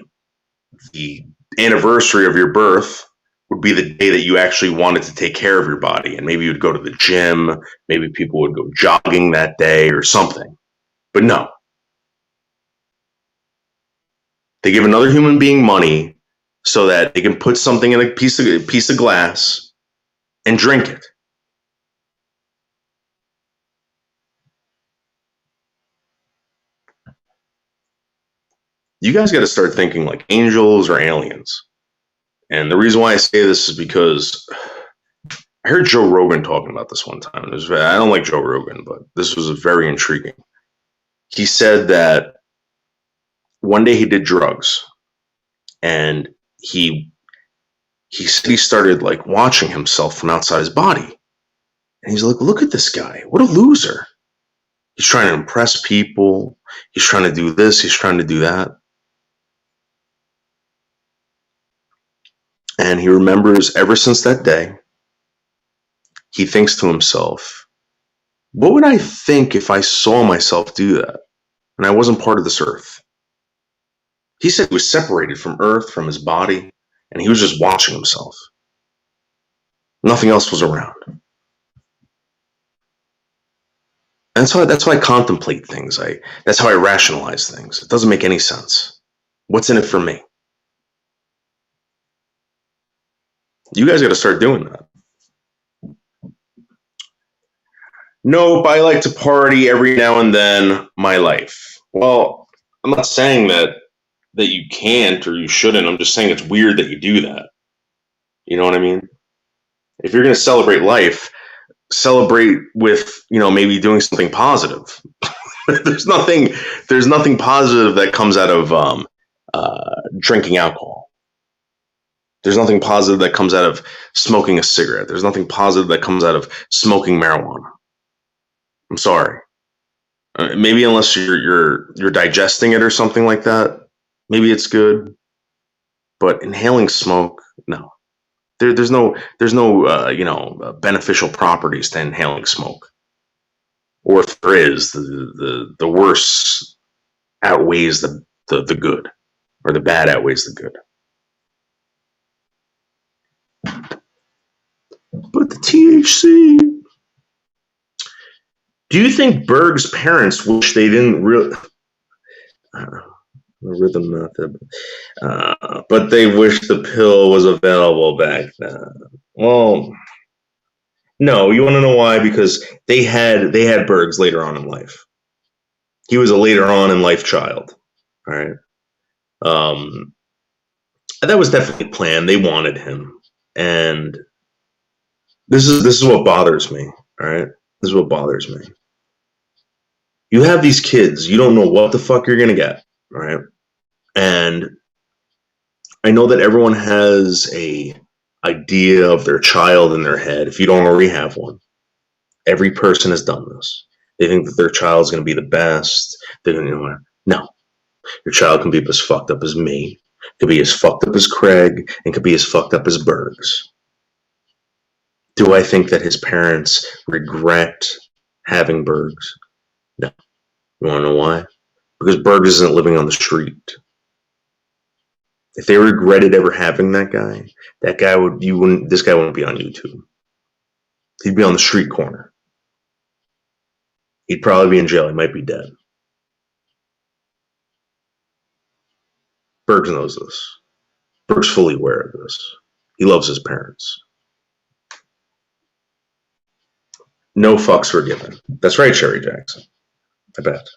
Speaker 6: anniversary of your birth would be the day that you actually wanted to take care of your body, and maybe you'd go to the gym, maybe people would go jogging that day or something. But no. They give another human being money so that they can put something in a piece of glass and drink it. You guys got to start thinking like angels or aliens. And the reason why I say this is because I heard Joe Rogan talking about this one time. I don't like Joe Rogan, but this was very intriguing. He said that one day he did drugs, and he said he started like watching himself from outside his body. And he's like, look at this guy. What a loser. He's trying to impress people. He's trying to do this. He's trying to do that. And he remembers ever since that day, he thinks to himself, what would I think if I saw myself do that and I wasn't part of this earth? He said he was separated from earth, from his body, and he was just watching himself. Nothing else was around. And so that's why I contemplate things. That's how I rationalize things. It doesn't make any sense. What's in it for me? You guys got to start doing that. Nope, I like to party every now and then, my life. Well, I'm not saying that you can't or you shouldn't. I'm just saying it's weird that you do that. You know what I mean? If you're going to celebrate life, celebrate with, maybe doing something positive. There's nothing positive that comes out of drinking alcohol. There's nothing positive that comes out of smoking a cigarette. There's nothing positive that comes out of smoking marijuana. I'm sorry. Maybe unless you're digesting it or something like that, maybe it's good. But inhaling smoke, no. There's no beneficial properties to inhaling smoke. Or if there is, the worse outweighs the good, or the bad outweighs the good. But the THC. Do you think Berg's parents wish they didn't really? The rhythm method, but they wish the pill was available back then. Well, no. You want to know why? Because they had Bergs later on in life. He was a later on in life child. All right. That was definitely planned. They wanted him, and this is what bothers me. All right. This is what bothers me. You have these kids. You don't know what the fuck you're gonna get. All right. And I know that everyone has a idea of their child in their head. If you don't already have one, every person has done this. They think that their child's going to be the best. They're going to, no. Your child can be as fucked up as me, could be as fucked up as Craig, and could be as fucked up as Bergs. Do I think that his parents regret having Bergs? No. You want to know why? Because Bergs isn't living on the street. If they regretted ever having this guy wouldn't be on YouTube. He'd be on the street corner. He'd probably be in jail. He might be dead. Bergs knows this. Bergs fully aware of this. He loves his parents. No fucks were given. That's right, Sherry Jackson. I bet.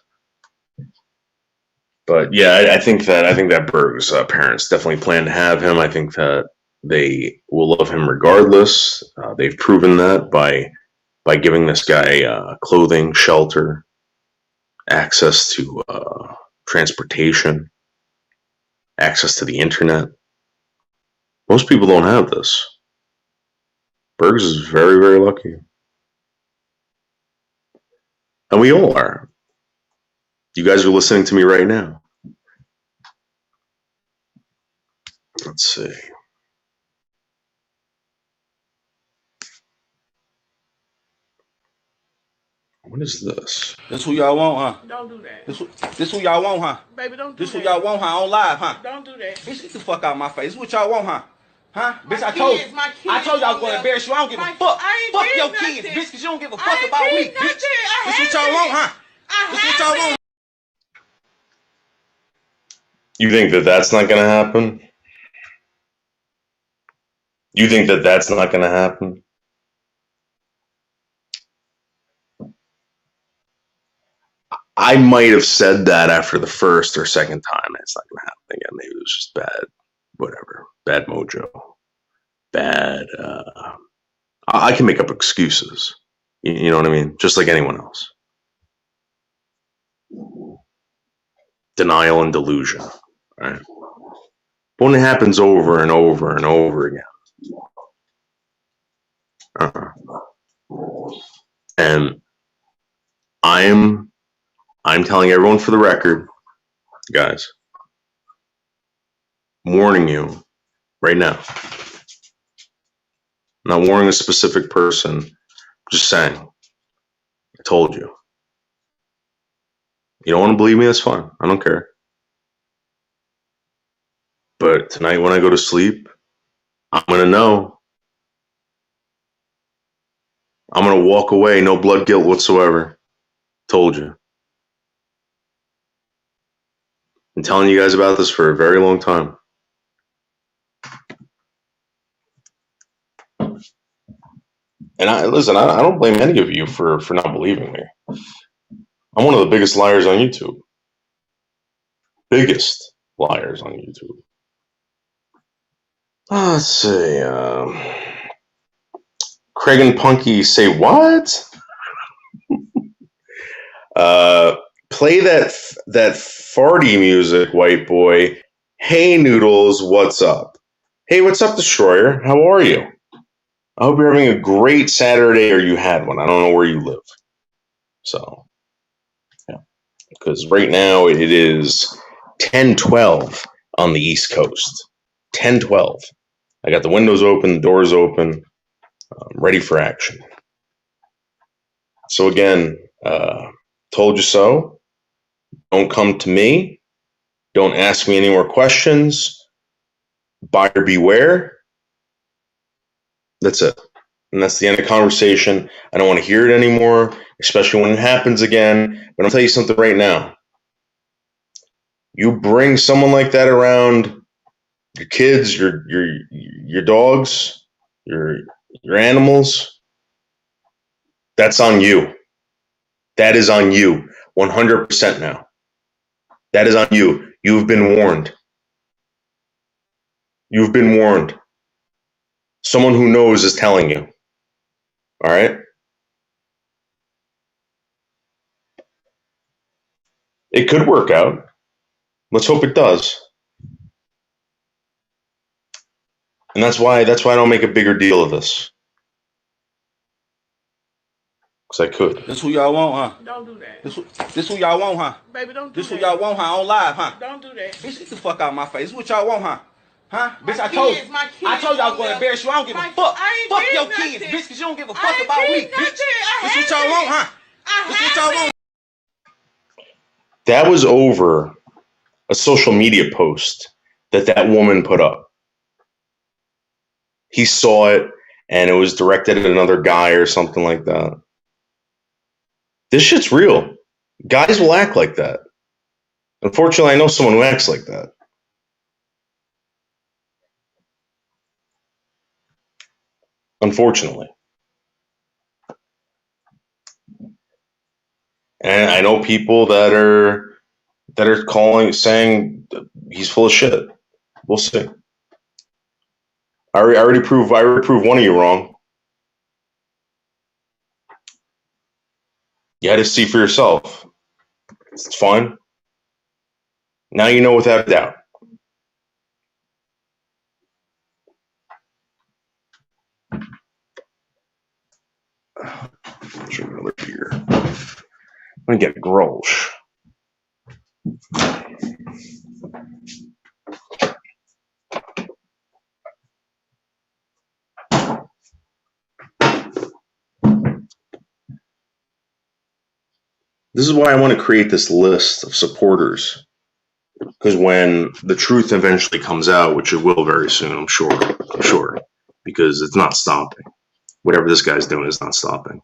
Speaker 6: But yeah, I think that Berg's parents definitely plan to have him. I think that they will love him regardless. They've proven that by giving this guy clothing, shelter, access to transportation, access to the internet. Most people don't have this. Bergs is very, very lucky. And we all are. You guys are listening to me right now. Let's see. What is this?
Speaker 7: This who y'all want, huh?
Speaker 2: Don't do that.
Speaker 7: This who y'all want, huh?
Speaker 2: Baby, don't do
Speaker 7: This
Speaker 2: that.
Speaker 7: who y'all want, huh? On live, huh?
Speaker 2: Don't do that.
Speaker 7: Bitch, get the fuck out of my face. This what y'all want, huh? Huh? Bitch, I
Speaker 2: kids,
Speaker 7: told you.
Speaker 2: my
Speaker 7: I
Speaker 2: kids
Speaker 7: told you I was
Speaker 2: on
Speaker 7: gonna
Speaker 2: there.
Speaker 7: embarrass you. I don't give a
Speaker 2: My-
Speaker 7: fuck.
Speaker 2: I ain't
Speaker 7: Fuck
Speaker 2: did
Speaker 7: your
Speaker 2: nothing.
Speaker 7: kids, bitch, because you don't give a
Speaker 2: I
Speaker 7: fuck
Speaker 2: ain't
Speaker 7: about
Speaker 2: did
Speaker 7: me,
Speaker 2: nothing.
Speaker 7: bitch.
Speaker 2: I
Speaker 7: This what y'all
Speaker 2: haven't.
Speaker 7: want, huh?
Speaker 2: I
Speaker 7: This what y'all
Speaker 2: haven't.
Speaker 7: want.
Speaker 6: You think that that's not going to happen? You think that that's not going to happen? I might have said that after the first or second time. It's not going to happen again. Maybe it was just bad, whatever. Bad mojo. Bad. I can make up excuses. You know what I mean? Just like anyone else. Denial and delusion. Right? But when it happens over and over and over again. And I'm telling everyone for the record, guys, warning you right now. I'm not warning a specific person, just saying. I told you. You don't want to believe me? That's fine. I don't care. But tonight when I go to sleep, I'm going to know. I'm going to walk away, no blood guilt whatsoever. Told you. Been telling you guys about this for a very long time. And I don't blame any of you for not believing me. I'm one of the biggest liars on YouTube. Biggest liars on YouTube. Let's see. Craig and Punky say what? Play that farty music, white boy. Hey Noodles, what's up? Hey, what's up, Destroyer? How are you? I hope you're having a great Saturday, or you had one. I don't know where you live. So, yeah. Because right now it is 10:12 on the East Coast. 10:12. I got the windows open, the doors open, ready for action. So again, told you so. Don't come to me. Don't ask me any more questions. Buyer beware. That's it. And that's the end of the conversation. I don't want to hear it anymore, especially when it happens again. But I'll tell you something right now. You bring someone like that around your kids, your dogs, your animals, that's on you. That is on you. 100% now. That is on you. You've been warned. You've been warned. Someone who knows is telling you. All right? It could work out. Let's hope it does. And that's why I don't make a bigger deal of this. Because I could.
Speaker 7: This who y'all want, huh?
Speaker 2: Don't do that.
Speaker 7: This who y'all want, huh?
Speaker 2: Baby, don't do
Speaker 7: This who
Speaker 2: that.
Speaker 7: y'all want, huh? On live, huh?
Speaker 2: Don't do that.
Speaker 7: Bitch, get the fuck out of my face. This what y'all want, huh? Huh?
Speaker 2: My
Speaker 7: Bitch, I told you.
Speaker 2: kids, my kids
Speaker 7: I told you I was
Speaker 2: don't
Speaker 7: gonna
Speaker 2: live.
Speaker 7: embarrass you. I don't give a
Speaker 2: My-
Speaker 7: fuck.
Speaker 2: I ain't
Speaker 7: Fuck
Speaker 2: did
Speaker 7: your
Speaker 2: nothing.
Speaker 7: kids, bitch, because you don't give a
Speaker 2: I
Speaker 7: fuck
Speaker 2: ain't
Speaker 7: about
Speaker 2: did
Speaker 7: me, bitch.
Speaker 2: nothing. I
Speaker 7: This what y'all
Speaker 2: haven't.
Speaker 7: want, huh? This what y'all want.
Speaker 6: That was over a social media post that woman put up. He saw it, and it was directed at another guy or something like that. This shit's real. Guys will act like that. Unfortunately, I know someone who acts like that. Unfortunately. And I know people that are saying he's full of shit. We'll see. I already proved one of you wrong. You had to see for yourself. It's fine. Now you know without a doubt. Drink another beer. I'm gonna get Grolsch. This is why I want to create this list of supporters. Because when the truth eventually comes out, which it will very soon, I'm sure, because it's not stopping. Whatever this guy's doing is not stopping.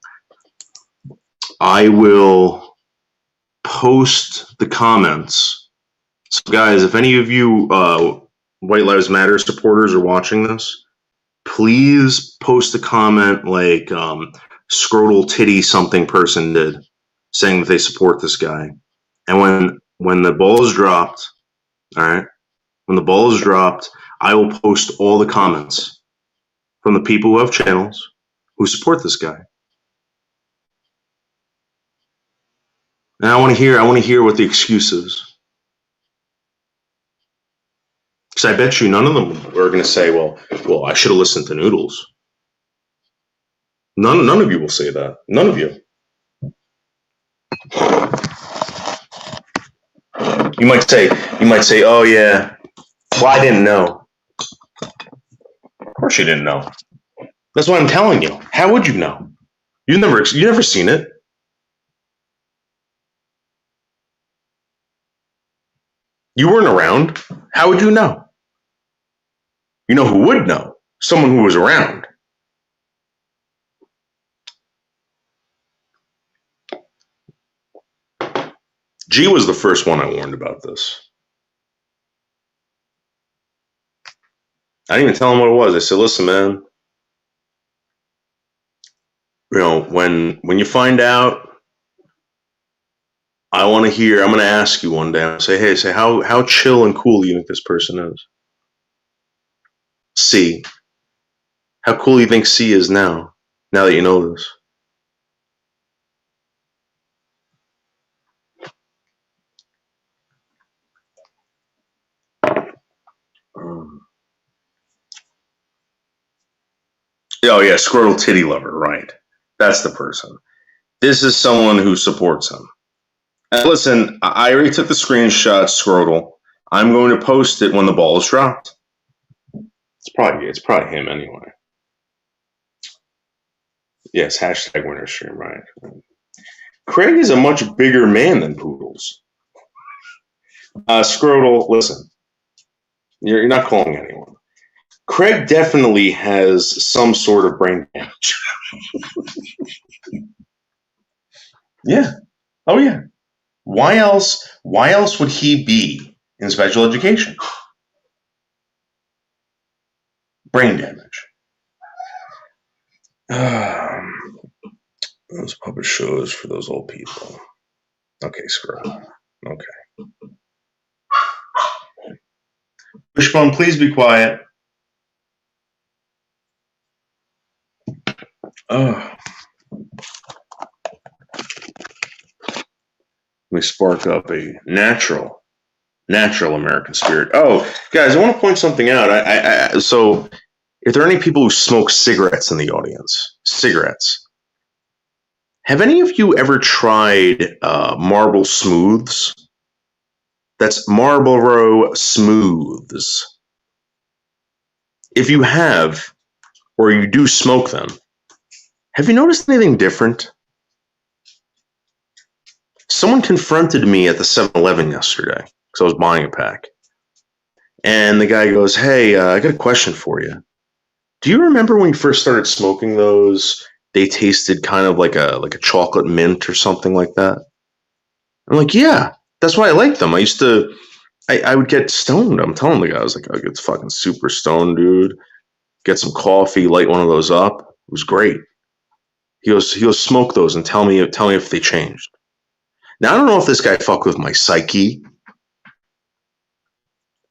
Speaker 6: I will post the comments. So guys, if any of you White Lives Matter supporters are watching this, please post a comment like Scrotal Titty something person did, saying that they support this guy. And when the ball is dropped, all right, when the ball is dropped, I will post all the comments from the people who have channels who support this guy. And I want to hear what the excuse is. Because I bet you none of them are going to say, well, I should have listened to Noodles. None of you will say that. None of you. You might say, oh yeah, well, I didn't know. Of course you didn't know. That's what I'm telling you. How would you know? You never seen it. You weren't around. How would you know? You know who would know? Someone who was around. G was the first one I warned about this. I didn't even tell him what it was. I said, listen, man, you know, when you find out, I'm going to ask you one day, I'll say, how chill and cool do you think this person is? C. How cool do you think C is now that you know this? Oh yeah, Squirtle Titty Lover, right. That's the person. This is someone who supports him. And listen, I already took the screenshot, Squirtle. I'm going to post it when the ball is dropped. It's probably him anyway. Yes, hashtag winter stream, right. Craig is a much bigger man than Poodles. Scrotal, listen. You're not calling anyone. Craig definitely has some sort of brain damage. Yeah. Oh yeah. Why else would he be in special education? Brain damage. Those puppet shows for those old people. Okay, screw it. Okay. Wishbone, please be quiet. Let me spark up a natural American spirit. Oh, guys, I want to point something out. So, if there are any people who smoke cigarettes in the audience, cigarettes, have any of you ever tried Marlboro Smooths? That's Marlboro Smooths. If you have, or you do smoke them, have you noticed anything different? Someone confronted me at the 7-Eleven yesterday because I was buying a pack. And the guy goes, hey, I got a question for you. Do you remember when you first started smoking those, they tasted kind of like a chocolate mint or something like that? I'm like, yeah, that's why I like them. I would get stoned. I'm telling the guy, I was like, I get fucking super stoned, dude. Get some coffee, light one of those up. It was great. He goes, smoke those and tell me if they changed. Now I don't know if this guy fucked with my psyche,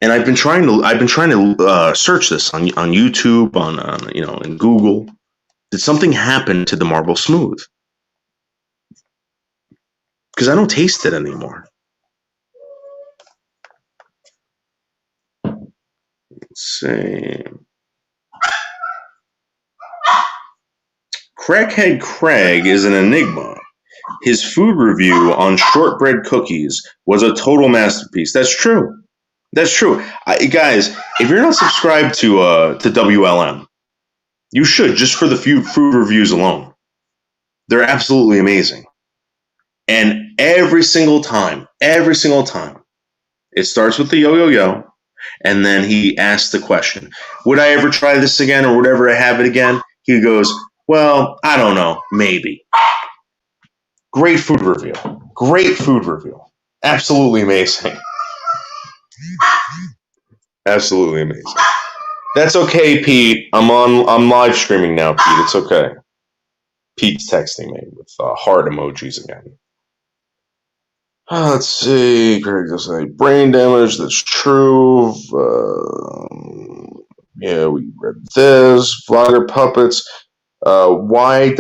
Speaker 6: and I've been trying to search this on YouTube, on in Google. Did something happen to the Marlboro Smooth? Because I don't taste it anymore. Let's see. Crackhead Craig is an enigma. His food review on shortbread cookies was a total masterpiece. That's true. That's true. Guys, if you're not subscribed to WLM, you should, just for the few food reviews alone. They're absolutely amazing. And every single time, it starts with the yo, and then he asks the question, would I ever try this again, or would I ever have it again? He goes, well, I don't know, maybe. Great food review. Absolutely amazing. Absolutely amazing. That's okay, Pete. I'm live streaming now, Pete. It's okay. Pete's texting me with heart emojis again. Let's see. Greg does say brain damage. That's true. Yeah, we read this. Vlogger puppets. Why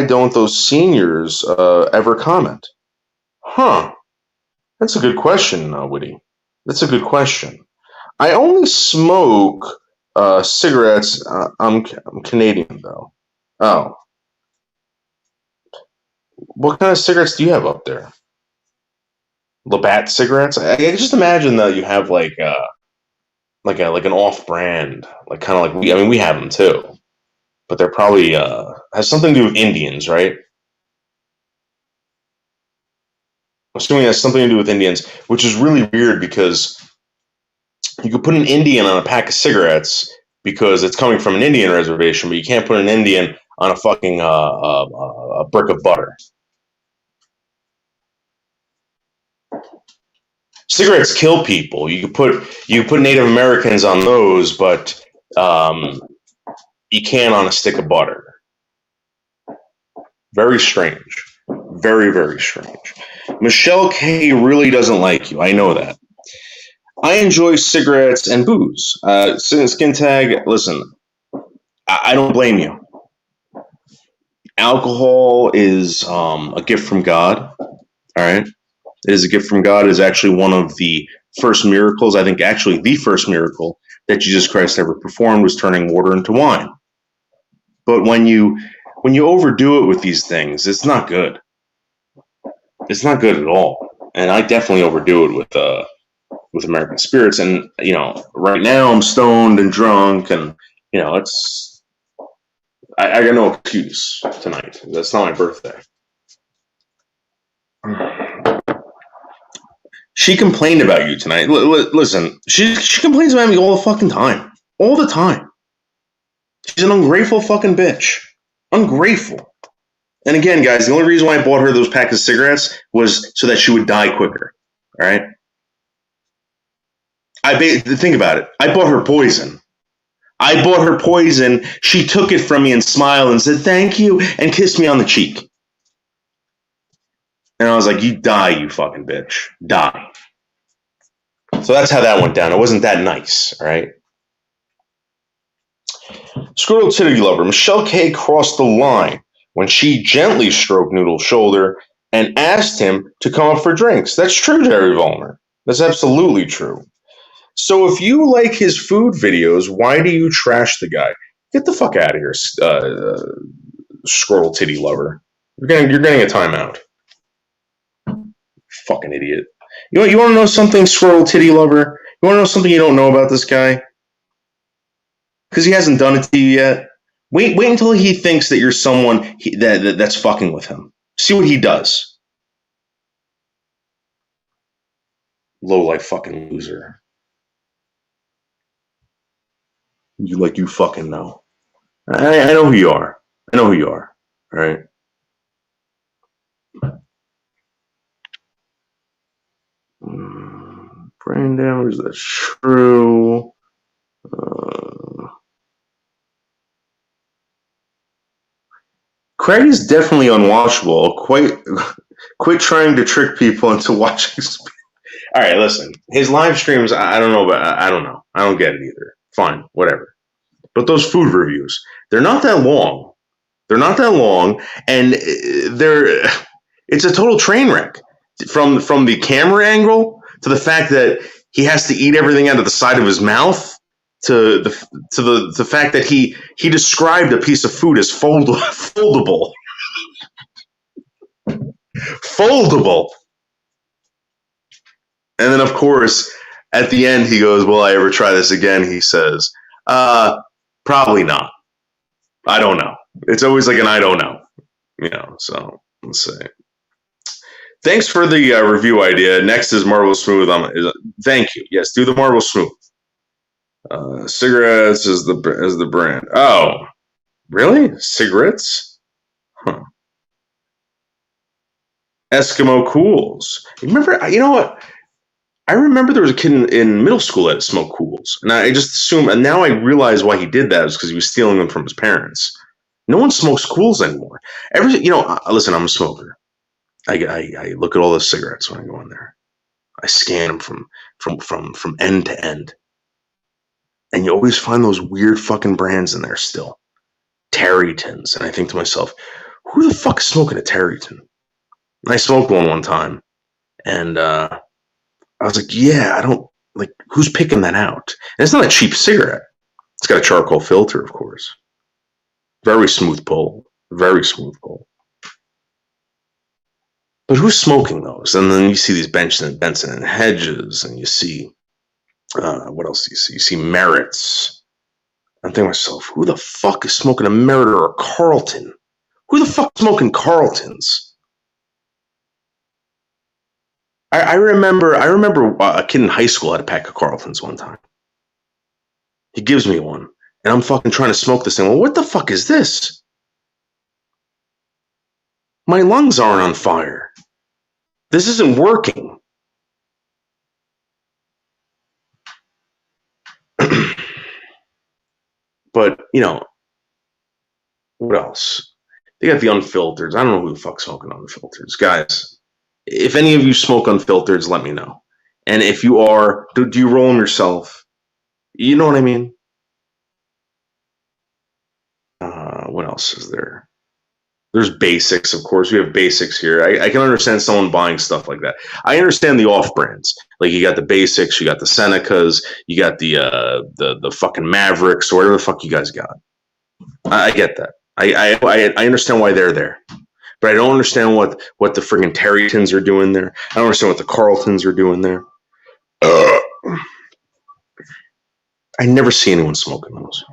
Speaker 6: don't those seniors ever comment? Huh. That's a good question, Woody. That's a good question. I only smoke cigarettes. I'm Canadian, though. Oh. What kind of cigarettes do you have up there? Labatt cigarettes? I can just imagine that you have like an off-brand, like kind of like we have them too. But they're probably has something to do with Indians, right? I'm assuming it has something to do with Indians, which is really weird because you could put an Indian on a pack of cigarettes because it's coming from an Indian reservation, but you can't put an Indian on a fucking a brick of butter. Cigarettes kill people. You could put Native Americans on those, but you can't on a stick of butter. Very strange. Very, very strange. Michelle K really doesn't like you. I know that. I enjoy cigarettes and booze. Skin Tag, listen, I don't blame you. Alcohol is a gift from God. All right? It is a gift from God. It is actually one of the first miracles. I think actually the first miracle that Jesus Christ ever performed was turning water into wine. But when you overdo it with these things, it's not good. It's not good at all. And I definitely overdo it with American Spirits, and right now I'm stoned and drunk, and it's I got no excuse tonight. That's not my birthday. She complained about you tonight. Listen, she complains about me all the fucking time. All the time. She's an ungrateful fucking bitch. Ungrateful. And again, guys, the only reason why I bought her those packs of cigarettes was so that she would die quicker. All right? Think about it. I bought her poison. She took it from me and smiled and said, "Thank you," and kissed me on the cheek. And I was like, "You die, you fucking bitch. Die." So that's how that went down. It wasn't that nice, all right? Squirrel Titty Lover. Michelle K crossed the line when she gently stroked Noodle's shoulder and asked him to come up for drinks. That's true, Jerry Vollmer. That's absolutely true. So if you like his food videos, why do you trash the guy? Get the fuck out of here, Squirrel Titty Lover. You're getting a timeout. Fucking idiot. You want to know something, Squirrel Titty Lover? You want to know something you don't know about this guy? Because he hasn't done it to you yet. Wait until he thinks that you're someone that's fucking with him. See what he does. Low-life fucking loser. You fucking know. I know who you are. All right? Brain damage, that's true. Craig is definitely unwatchable. Quit trying to trick people into watching. All right, listen. His live streams, I don't know, but I don't know. I don't get it either. Fine, whatever. But those food reviews, they're not that long. And it's a total train wreck. From the camera angle to the fact that he has to eat everything out of the side of his mouth to the fact that he described a piece of food as foldable. Foldable. And then, of course, at the end, he goes, "Will I ever try this again?" He says, "Probably not. I don't know." It's always like an "I don't know." So let's see. Thanks for the review idea. Next is Marble Smooth. Thank you. Yes, do the Marble Smooth. Cigarettes is the brand. Oh, really? Cigarettes? Huh. Eskimo Cools. Remember? You know what? I remember there was a kid in middle school that smoked Cools, and I just assumed. And now I realize why he did that was because he was stealing them from his parents. No one smokes Cools anymore. Listen, I'm a smoker. I look at all those cigarettes when I go in there. I scan them from end to end. And you always find those weird fucking brands in there still. Terrytons. And I think to myself, who the fuck is smoking a Terryton? And I smoked one time. And I was like, yeah, I don't, like, who's picking that out? And it's not a cheap cigarette. It's got a charcoal filter, of course. Very smooth pull. Very smooth pull. But who's smoking those? And then you see these Benson and Hedges, and you see, what else do you see? You see Merritts. I'm thinking to myself, who the fuck is smoking a Merit or a Carlton? Who the fuck is smoking Carltons? I remember a kid in high school had a pack of Carltons one time. He gives me one, and I'm fucking trying to smoke this thing. Well, what the fuck is this? My lungs aren't on fire. This isn't working. But, what else? They got the unfiltered. I don't know who the fuck's smoking unfiltered. Guys, if any of you smoke unfiltered, let me know. And if you are, do you roll them yourself? You know what I mean? What else is there? There's basics, of course. We have basics here. I can understand someone buying stuff like that. I understand the off-brands. Like, you got the basics, you got the Senecas, you got the fucking Mavericks, or whatever the fuck you guys got. I get that. I understand why they're there. But I don't understand what the friggin' Terrytons are doing there. I don't understand what the Carltons are doing there. I never see anyone smoking those.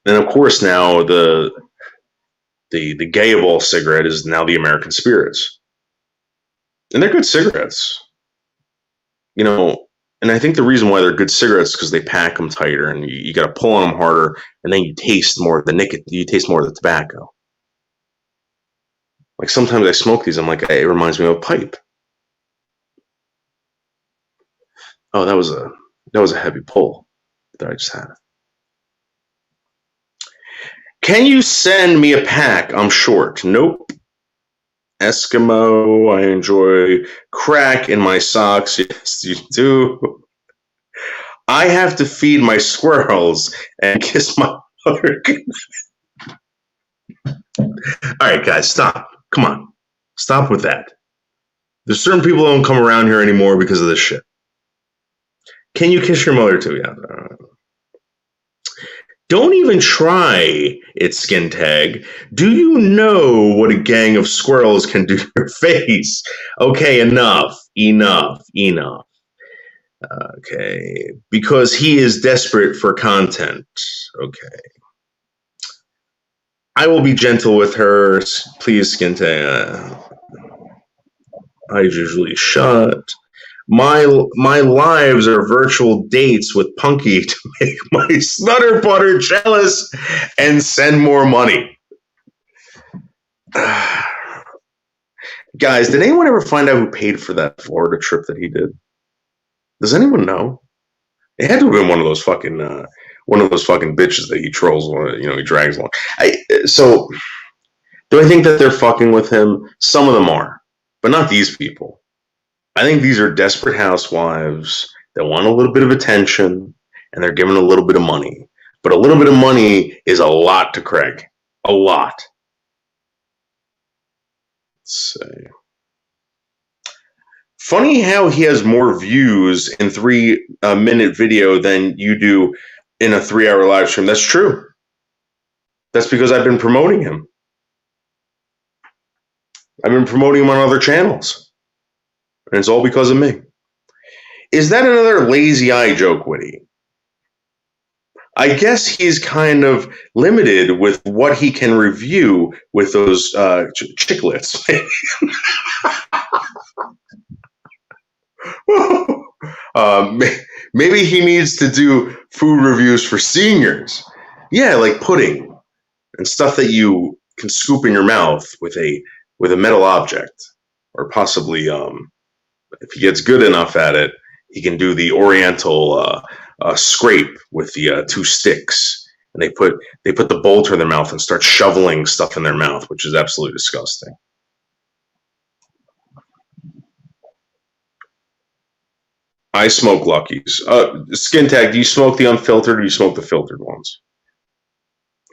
Speaker 6: And of course, now the gay of all cigarette is now the American Spirits, and they're good cigarettes. You know, and I think the reason why they're good cigarettes is because they pack them tighter, and you got to pull on them harder, and then you taste more of the nicotine. You taste more of the tobacco. Like sometimes I smoke these, I'm like, it reminds me of a pipe. Oh, that was a heavy pull that I just had. Can you send me a pack? I'm short. Nope. Eskimo, I enjoy crack in my socks. Yes, you do. I have to feed my squirrels and kiss my mother. All right, guys, stop. Come on. Stop with that. There's certain people who don't come around here anymore because of this shit. Can you kiss your mother too? Yeah. Don't even try it, Skin Tag. Do you know what a gang of squirrels can do to your face? Okay, enough. Okay, because he is desperate for content. Okay. I will be gentle with her. Please, Skin Tag. Eyes usually shut. My lives are virtual dates with Punky to make my Snutter Butter jealous and send more money. Guys, did anyone ever find out who paid for that Florida trip that he did? Does anyone know? It had to have been one of those fucking bitches that he trolls, he drags along. So, do I think that they're fucking with him? Some of them are, but not these people. I think these are desperate housewives that want a little bit of attention, and they're giving a little bit of money. But a little bit of money is a lot to Craig. A lot. Let's see. Funny how he has more views in 3-minute video than you do in a 3-hour live stream. That's true. That's because I've been promoting him. I've been promoting him on other channels. And it's all because of me. Is that another lazy eye joke, Witty? I guess he's kind of limited with what he can review with those chiclets. Maybe he needs to do food reviews for seniors. Yeah, like pudding and stuff that you can scoop in your mouth with a metal object, or possibly if he gets good enough at it, he can do the Oriental scrape with the 2 sticks, and they put the bowl to their mouth and start shoveling stuff in their mouth, which is absolutely disgusting. I smoke Luckies. Skin Tag, do you smoke the unfiltered or do you smoke the filtered ones?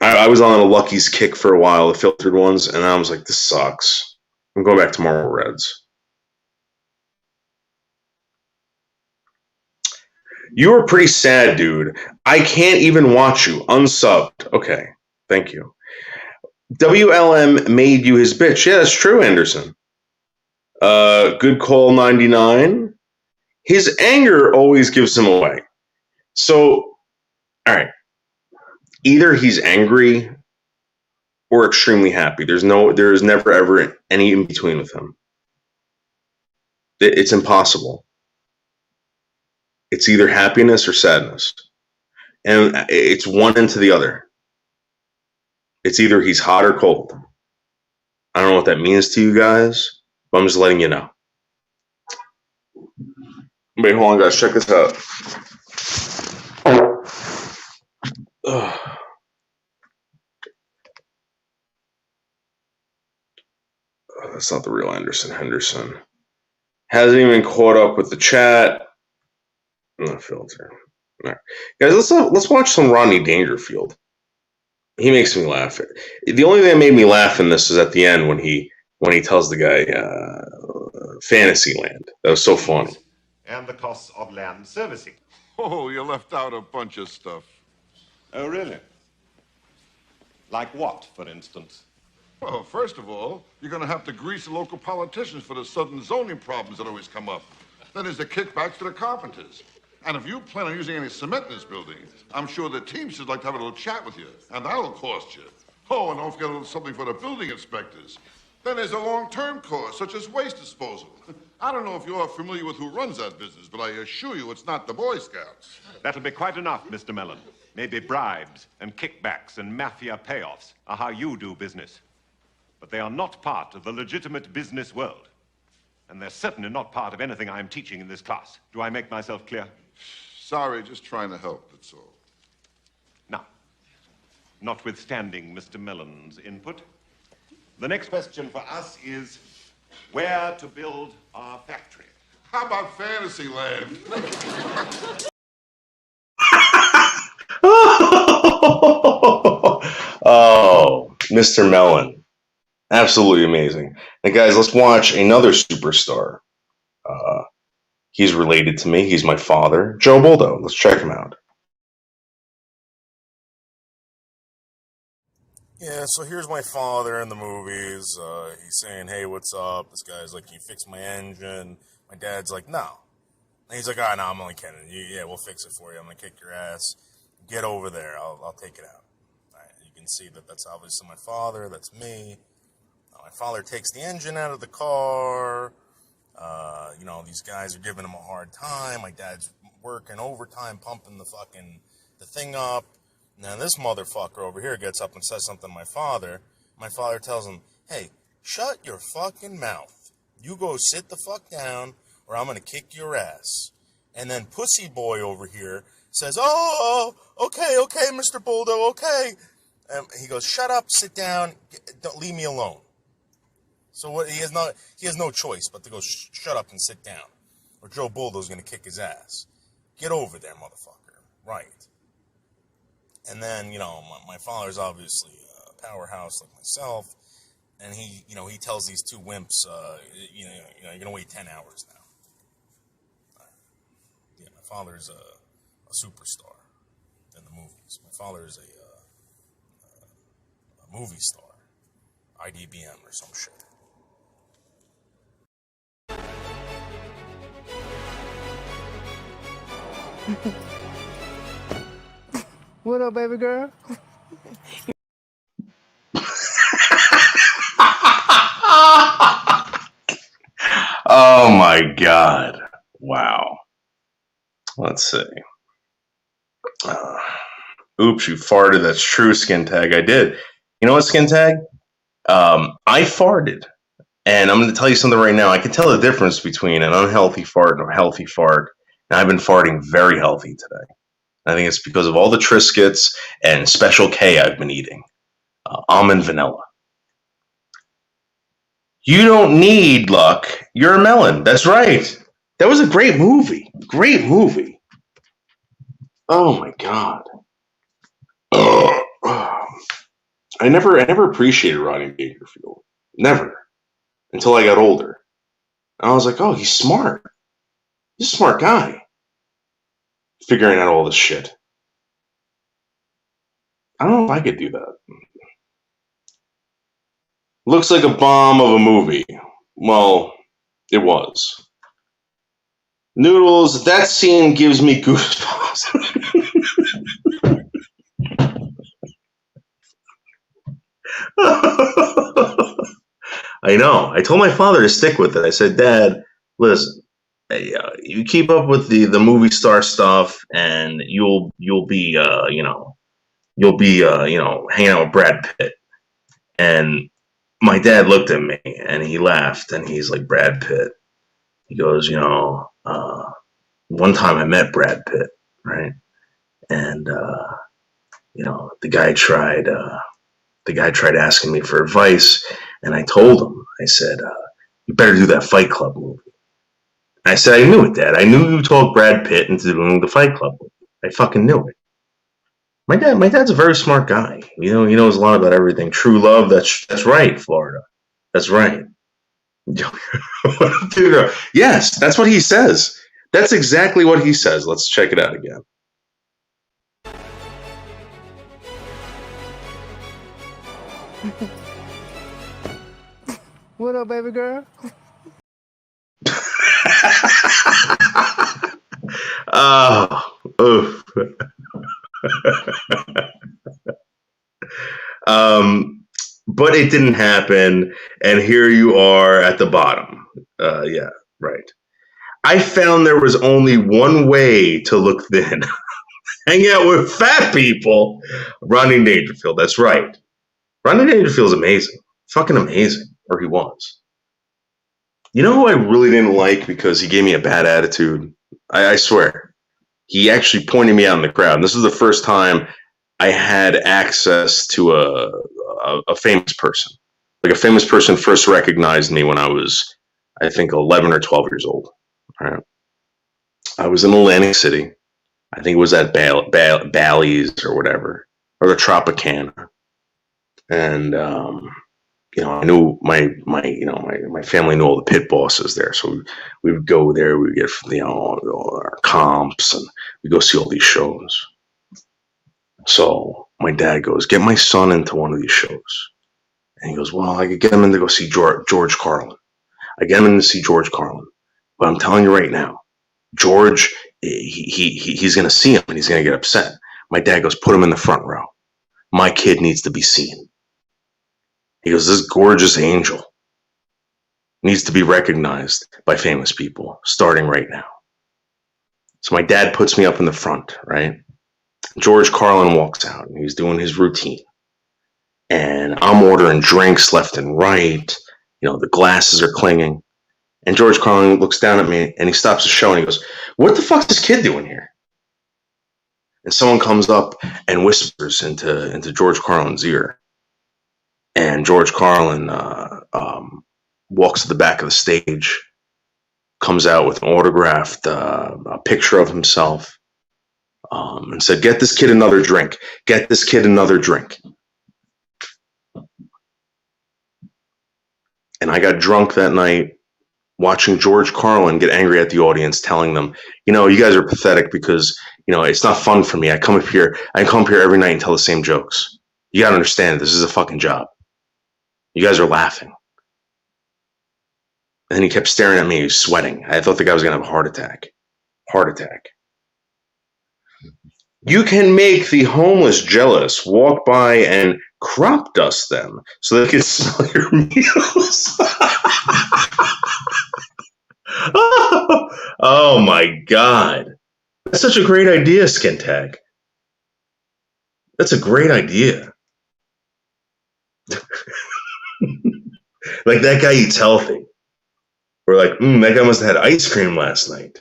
Speaker 6: I was on a Lucky's kick for a while, the filtered ones, and I was like, this sucks. I'm going back to Marlboro Reds. You were pretty sad, dude. I can't even watch you. Unsubbed. Okay. Thank you. WLM made you his bitch. Yeah, that's true, Anderson. Good call, 99. His anger always gives him away. So, all right. Either he's angry or extremely happy. There is never ever any in between with him. It's impossible. It's either happiness or sadness. And it's one into the other. It's either he's hot or cold. I don't know what that means to you guys, but I'm just letting you know. Wait, hold on, guys. Check this out. That's not the real Anderson Henderson. Hasn't even caught up with the chat. No filter. All right. Guys, let's watch some Rodney Dangerfield. He makes me laugh. The only thing that made me laugh in this is at the end when he tells the guy Fantasyland. That was so funny.
Speaker 8: And the costs of land servicing.
Speaker 4: Oh, you left out a bunch of stuff.
Speaker 8: Oh, really? Like what, for instance?
Speaker 4: Well, first of all, you're going to have to grease the local politicians for the sudden zoning problems that always come up. Then there's the kickbacks to the carpenters. And if you plan on using any cement in this building, I'm sure the Teamsters would like to have a little chat with you, and that'll cost you. Oh, and don't forget a little something for the building inspectors. Then there's a long-term cost, such as waste disposal. I don't know if you're familiar with who runs that business, but I assure you it's not the Boy Scouts.
Speaker 8: That'll be quite enough, Mr. Mellon. Maybe bribes and kickbacks and mafia payoffs are how you do business. But they are not part of the legitimate business world. And they're certainly not part of anything I'm teaching in this class. Do I make myself clear?
Speaker 4: Sorry, just trying to help, that's all.
Speaker 8: Now, notwithstanding Mr. Mellon's input, the next question for us is where to build our factory.
Speaker 4: How about Fantasyland?
Speaker 6: Oh, Mr. Mellon. Absolutely amazing. And guys, let's watch another superstar. He's related to me. He's my father, Joe Boldo. Let's check him out.
Speaker 9: Yeah, so here's my father in the movies. He's saying, hey, what's up? This guy's like, can you fix my engine? My dad's like, no. And he's like, no, I'm only kidding. Yeah, we'll fix it for you. I'm going to kick your ass. Get over there. I'll take it out. All right, you can see that that's obviously my father. That's me. My father takes the engine out of the car. These guys are giving him a hard time. My dad's working overtime, pumping the thing up. Now this motherfucker over here gets up and says something to my father. My father tells him, hey, shut your fucking mouth. You go sit the fuck down or I'm going to kick your ass. And then Pussy Boy over here says, oh, okay, Mr. Boldo, okay. And he goes, shut up, sit down, don't leave me alone. So what? He has no choice but to go shut up and sit down, or Joe Boldo's going to kick his ass. Get over there, motherfucker. Right. And then, my father's obviously a powerhouse like myself, and he tells these two wimps, you're going to wait 10 hours now. Yeah, my father's a superstar in the movies. My father is a movie star, IDBM or some shit.
Speaker 10: What up, baby girl?
Speaker 6: Oh my God. Wow. Let's see. Oops, you farted. That's true, Skin Tag. I did. You know what, Skin Tag? I farted. And I'm going to tell you something right now. I can tell the difference between an unhealthy fart and a healthy fart. And I've been farting very healthy today. I think it's because of all the Triscuits and Special K I've been eating. Almond vanilla. You don't need luck. You're a melon. That's right. That was a great movie. Great movie. Oh my God. I never appreciated Rodney Dangerfield. Never. Until I got older. And I was like, oh, he's smart. He's a smart guy. Figuring out all this shit. I don't know if I could do that. Looks like a bomb of a movie. Well, it was. Noodles, that scene gives me goosebumps. I know. I told my father to stick with it. I said, Dad, listen, you keep up with the movie star stuff, and you'll be hanging out with Brad Pitt. And my dad looked at me and he laughed and he's like, Brad Pitt. He goes, one time I met Brad Pitt, right? And the guy tried asking me for advice, and I told him, I said, you better do that Fight Club movie. I said, I knew it, Dad. I knew you talked Brad Pitt into doing the Fight Club movie. I fucking knew it. My dad's a very smart guy. He knows a lot about everything. True love, that's right, Florida. That's right. Yes, that's what he says. That's exactly what he says. Let's check it out again.
Speaker 10: What up, baby girl?
Speaker 6: Oh, oof. But it didn't happen, and here you are at the bottom. Yeah, right. I found there was only one way to look thin. Hang out with fat people. Rodney Dangerfield, that's right. Rodney Dangerfield's amazing. Fucking amazing. Or he was. You know who I really didn't like because he gave me a bad attitude? I swear. He actually pointed me out in the crowd. This is the first time I had access to a famous person. Like a famous person first recognized me when I was, I think, 11 or 12 years old. All right. I was in Atlantic City. I think it was at Bally's or whatever, or the Tropicana. And, I knew my family knew all the pit bosses there. So we would go there, we would get, our comps, and we go see all these shows. So my dad goes, get my son into one of these shows. And he goes, well, I could get him in to go see George Carlin. I get him in to see George Carlin. But I'm telling you right now, George, he's going to see him and he's going to get upset. My dad goes, put him in the front row. My kid needs to be seen. He goes, this gorgeous angel needs to be recognized by famous people starting right now. So my dad puts me up in the front, right? George Carlin walks out and he's doing his routine. And I'm ordering drinks left and right. The glasses are clinging. And George Carlin looks down at me and he stops the show and he goes, what the fuck's this kid doing here? And someone comes up and whispers into George Carlin's ear. And George Carlin walks to the back of the stage, comes out with an autographed a picture of himself, and said, get this kid another drink. Get this kid another drink. And I got drunk that night watching George Carlin get angry at the audience, telling them, you guys are pathetic because, it's not fun for me. I come up here every night and tell the same jokes. You got to understand, this is a fucking job. You guys are laughing. And then he kept staring at me. He was sweating. I thought the guy was going to have a heart attack. Heart attack. You can make the homeless jealous. Walk by and crop dust them so they can smell your meals. Oh my God. That's such a great idea, Skin Tag. That's a great idea. Like that guy eats healthy. We're like, that guy must have had ice cream last night.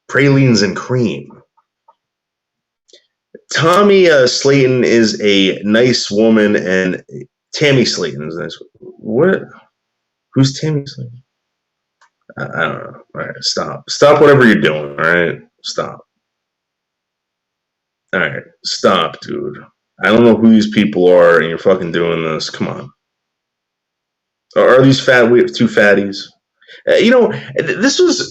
Speaker 6: Pralines and cream. Tommy Slayton is a nice woman, and Tammy Slayton is nice. What? Who's Tammy Slayton? I don't know. All right, stop. Stop whatever you're doing. All right, stop. All right, stop, dude. I don't know who these people are, and you're fucking doing this. Come on. Are these two fatties? This was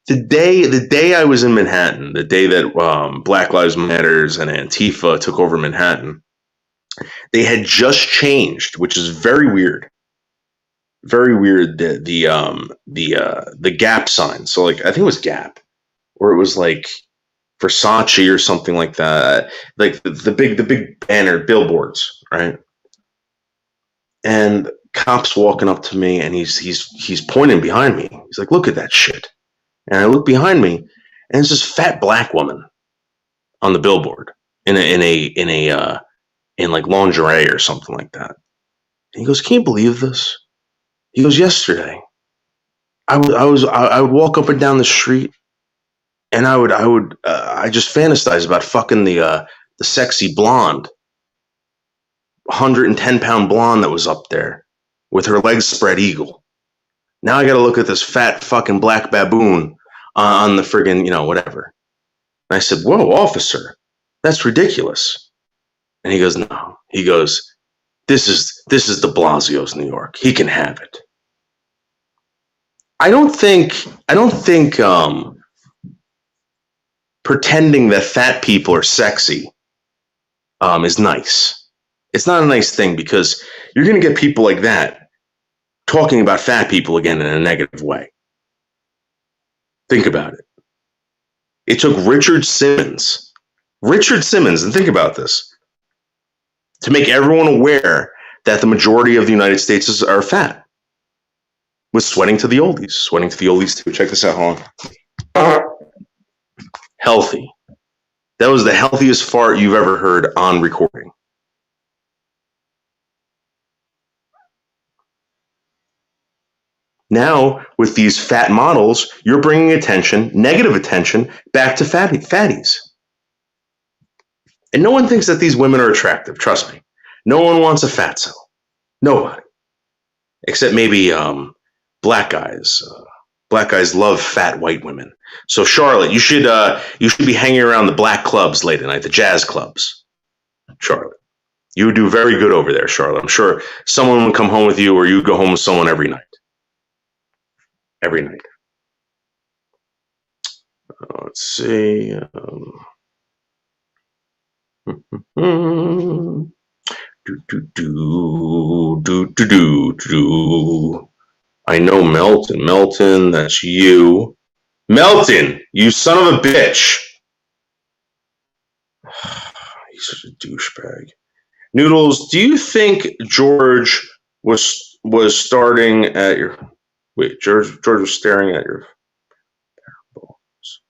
Speaker 6: the day I was in Manhattan, the day that Black Lives Matters and Antifa took over Manhattan. They had just changed, which is very weird. Very weird. The Gap sign. So I think it was Gap, or it was like Versace or something like that. Like the big banner billboards, right? And cop's walking up to me and he's pointing behind me. He's like, look at that shit. And I look behind me and it's this fat black woman on the billboard in like lingerie or something like that. And he goes, can you believe this? He goes, yesterday I would walk up and down the street and I just fantasize about fucking the sexy blonde, 110-pound blonde that was up there with her legs spread eagle. Now I got to look at this fat fucking black baboon on the friggin', whatever. And I said, whoa, officer, that's ridiculous. And he goes, no. He goes, this is de Blasio's New York. He can have it. I don't think pretending that fat people are sexy is nice. It's not a nice thing because you're going to get people like that talking about fat people again in a negative way. Think about it. It took Richard Simmons, and think about this, to make everyone aware that the majority of the United States are fat. With sweating to the oldies too. Check this out, hold on. Healthy. That was the healthiest fart you've ever heard on recording. Now, with these fat models, you're bringing attention, negative attention, back to fatties. And no one thinks that these women are attractive, trust me. No one wants a fatso. Nobody. Except maybe black guys. Black guys love fat white women. So Charlotte, you should be hanging around the black clubs late at night, the jazz clubs. Charlotte. You would do very good over there, Charlotte. I'm sure someone would come home with you or you'd go home with someone every night. Every night. Let's see. I know Melton. Melton, that's you. Melton, you son of a bitch. He's such a douchebag. Noodles, do you think George was starting at your... Wait, George was staring at your balls.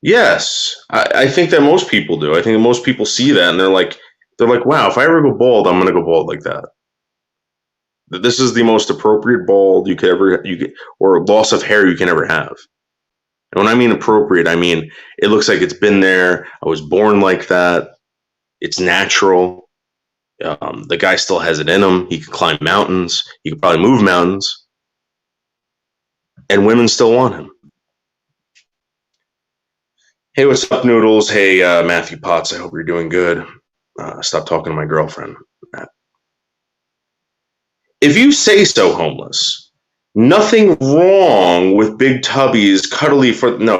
Speaker 6: Yes, I think that most people do. I think that most people see that and they're like, wow, if I ever go bald, I'm gonna go bald like that. This is the most appropriate bald you could or loss of hair you can ever have. And when I mean appropriate, I mean it looks like it's been there. I was born like that. It's natural. The guy still has it in him. He can climb mountains. He can probably move mountains. And women still want him. Hey, what's up, Noodles? Hey, Matthew Potts. I hope you're doing good. Stop talking to my girlfriend. If you say so, homeless, nothing wrong with big tubbies, cuddly for... No,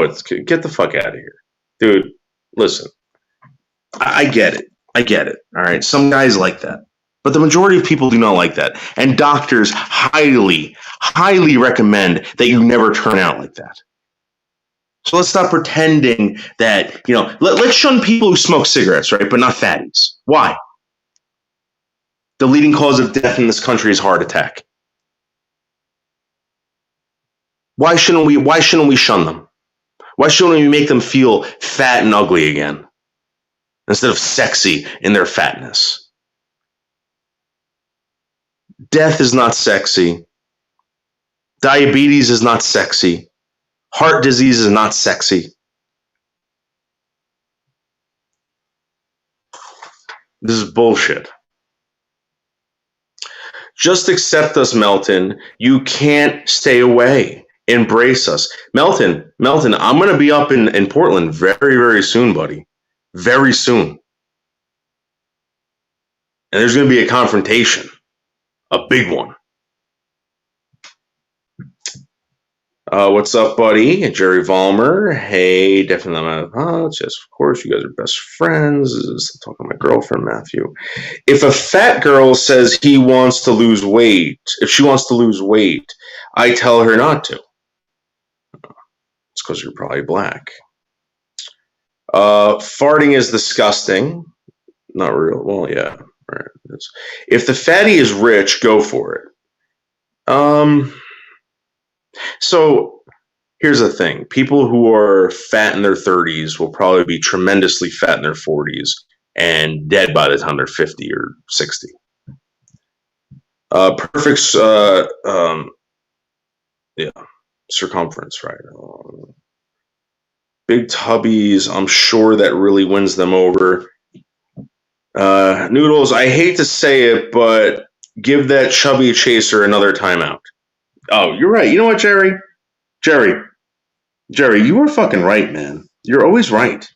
Speaker 6: get the fuck out of here. Dude, listen. I get it. All right? Some guys like that. But the majority of people do not like that. And doctors highly, highly recommend that you never turn out like that. So let's stop pretending that, let's shun people who smoke cigarettes, right? But not fatties. Why? The leading cause of death in this country is heart attack. Why shouldn't we shun them? Why shouldn't we make them feel fat and ugly again? Instead of sexy in their fatness. Death is not sexy. Diabetes is not sexy. Heart disease is not sexy. This is bullshit. Just accept us, Melton. You can't stay away. Embrace us. Melton, I'm going to be up in Portland very, very soon, buddy. Very soon. And there's going to be a confrontation. A big one. What's up, buddy? Jerry Vollmer. Hey, definitely not Potts. Yes, of course, you guys are best friends. Still talking to my girlfriend, Matthew. If a fat girl says she wants to lose weight, I tell her not to. It's because you're probably black. Farting is disgusting. Not real. Well, yeah. Right. If the fatty is rich, go for it. So here's the thing. People who are fat in their 30s will probably be tremendously fat in their 40s and dead by the time they're 50 or 60. Perfect circumference, right? Big tubbies, I'm sure that really wins them over. Noodles, I hate to say it, but give that chubby chaser another timeout. Oh, you're right. You know what, Jerry? Jerry, you were fucking right, man. You're always right.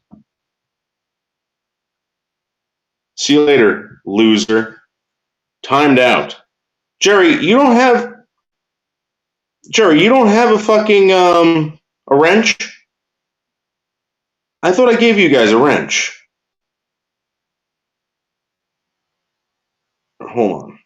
Speaker 6: See you later, loser. Timed out. Jerry, you don't have a fucking, a wrench? I thought I gave you guys a wrench. hold on.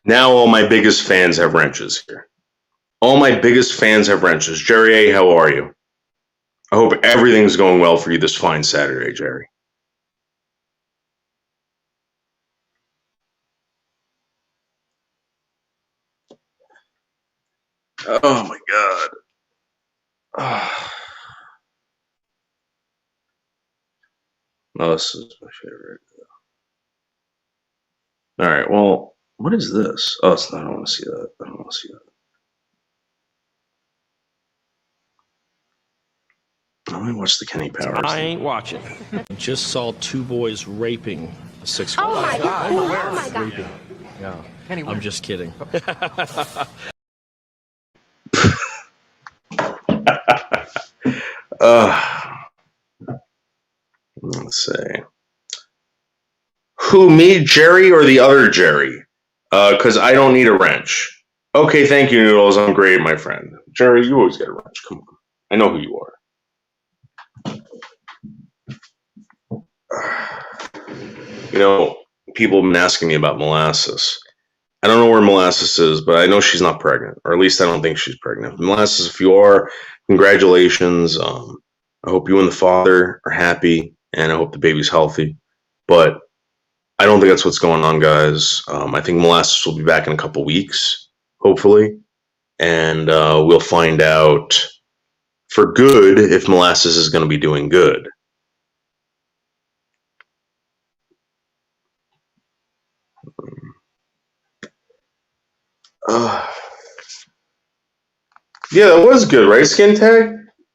Speaker 6: Now all my biggest fans have wrenches here. All my biggest fans have wrenches. Jerry A., how are you? I hope everything's going well for you this fine Saturday, Jerry. Oh my God. Oh, this is my favorite. All right, well, what is this? Oh, I don't want to see that. I don't want to see that. Let me watch the Kenny Powers.
Speaker 1: I ain't watching. Just saw two boys raping a 6-year-old.
Speaker 2: Oh my God. Oh my God.
Speaker 1: Yeah. I'm just kidding.
Speaker 6: Let's see. Who, me, Jerry, or the other Jerry? Because I don't need a wrench. Okay, thank you, Noodles. I'm great, my friend. Jerry, you always get a wrench. Come on. I know who you are. You know, people have been asking me about Molasses. I don't know where Molasses is, but I know she's not pregnant, or at least I don't think she's pregnant. Molasses, if you are, congratulations. I hope you and the father are happy, and I hope the baby's healthy. But I don't think that's what's going on, guys. I think Molasses will be back in a couple weeks, hopefully, and we'll find out for good if Molasses is going to be doing good. Yeah, that was good, right? Skin tag?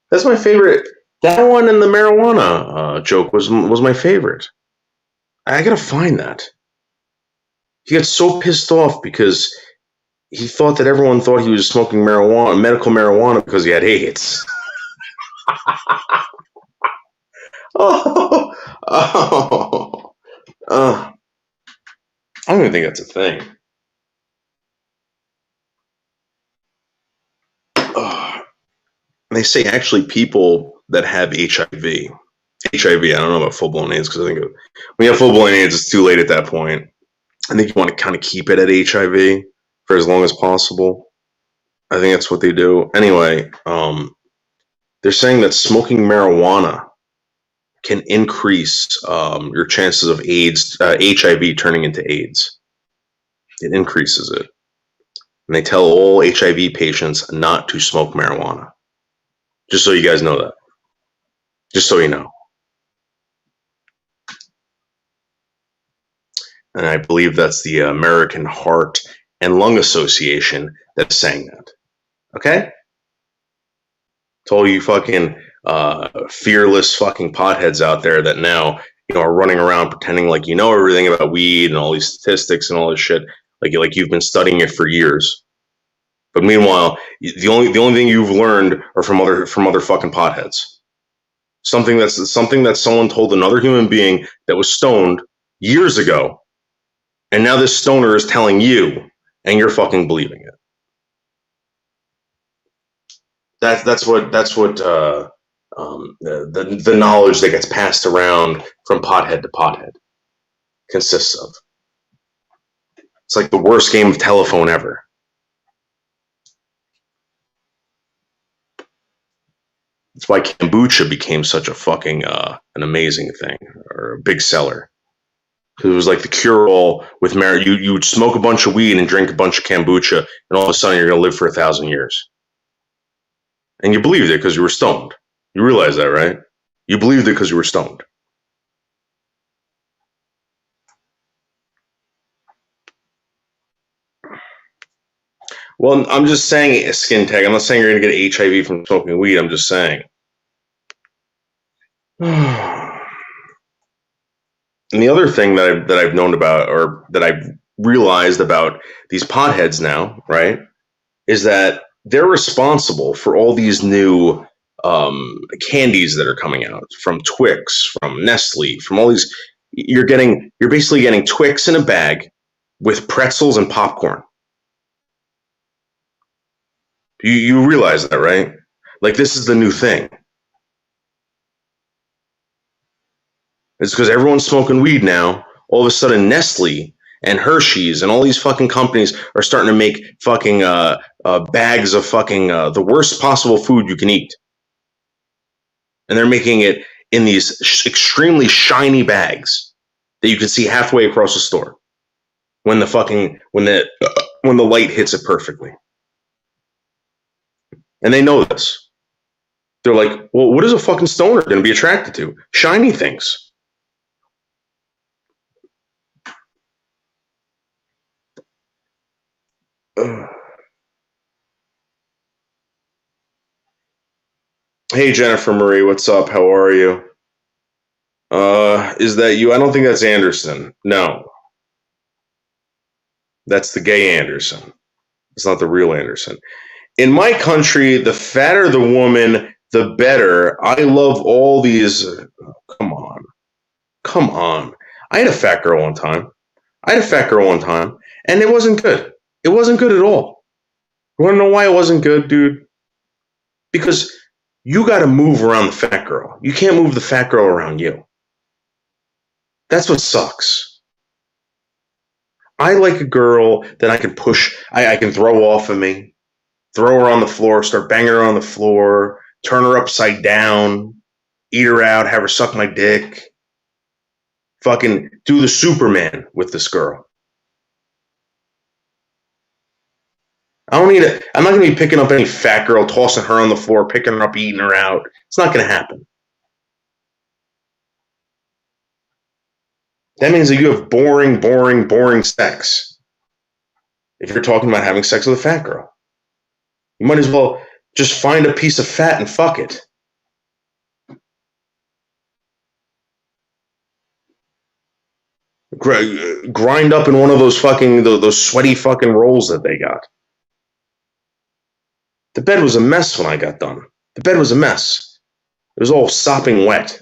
Speaker 6: That's my favorite. That one and the marijuana joke was my favorite. I gotta find that. He got so pissed off because he thought that everyone thought he was smoking marijuana, medical marijuana, because he had AIDS. I don't even think that's a thing. They say actually people that have HIV, I don't know about full-blown AIDS, because I think when you have full-blown AIDS, it's too late at that point. I think you want to kind of keep it at HIV for as long as possible. I think that's what they do. Anyway, they're saying that smoking marijuana can increase your chances of AIDS, HIV turning into AIDS. It increases it. And they tell all HIV patients not to smoke marijuana. Just so you guys know that. Just so you know. And I believe that's the American Heart and Lung Association that's saying that. Okay? To all you fucking fearless fucking potheads out there that now, you know, are running around pretending like you know everything about weed and all these statistics and all this shit, like you've been studying it for years. But meanwhile, the only thing you've learned are from other fucking potheads. Something that someone told another human being that was stoned years ago, and now this stoner is telling you, and you're fucking believing it. That's what the knowledge that gets passed around from pothead to pothead consists of. It's like the worst game of telephone ever. That's why kombucha became such a fucking an amazing thing, or a big seller. Because it was like the cure-all with marijuana. You would smoke a bunch of weed and drink a bunch of kombucha, and all of a sudden you're going to live for 1,000 years. And you believed it because you were stoned. You realize that, right? You believed it because you were stoned. Well, I'm just saying, skin tag. I'm not saying you're going to get HIV from smoking weed. I'm just saying. And the other thing that I've known about, or that I've realized about these potheads now, right, is that they're responsible for all these new candies that are coming out from Twix, from Nestle, from all these. You're basically getting Twix in a bag with pretzels and popcorn. You realize that, right? Like, this is the new thing. It's because everyone's smoking weed now. All of a sudden, Nestle and Hershey's and all these fucking companies are starting to make fucking bags of fucking the worst possible food you can eat. And they're making it in these extremely shiny bags that you can see halfway across the store when the light hits it perfectly. And they know this. They're like, well, what is a fucking stoner going to be attracted to? Shiny things. Hey, Jennifer Marie, what's up? How are you? Is that you? I don't think that's Anderson. No. That's the gay Anderson. It's not the real Anderson. In my country, the fatter the woman, the better. I love all these. Come on. I had a fat girl one time. And it wasn't good. It wasn't good at all. You want to know why it wasn't good, dude? Because you got to move around the fat girl. You can't move the fat girl around you. That's what sucks. I like a girl that I can push, I can throw off of me. Throw her on the floor, start banging her on the floor, turn her upside down, eat her out, have her suck my dick. Fucking do the Superman with this girl. I'm not going to be picking up any fat girl, tossing her on the floor, picking her up, eating her out. It's not going to happen. That means that you have boring sex. If you're talking about having sex with a fat girl. You might as well just find a piece of fat and fuck it. Grind up in one of those fucking, those sweaty fucking rolls that they got. The bed was a mess when I got done. The bed was a mess. It was all sopping wet.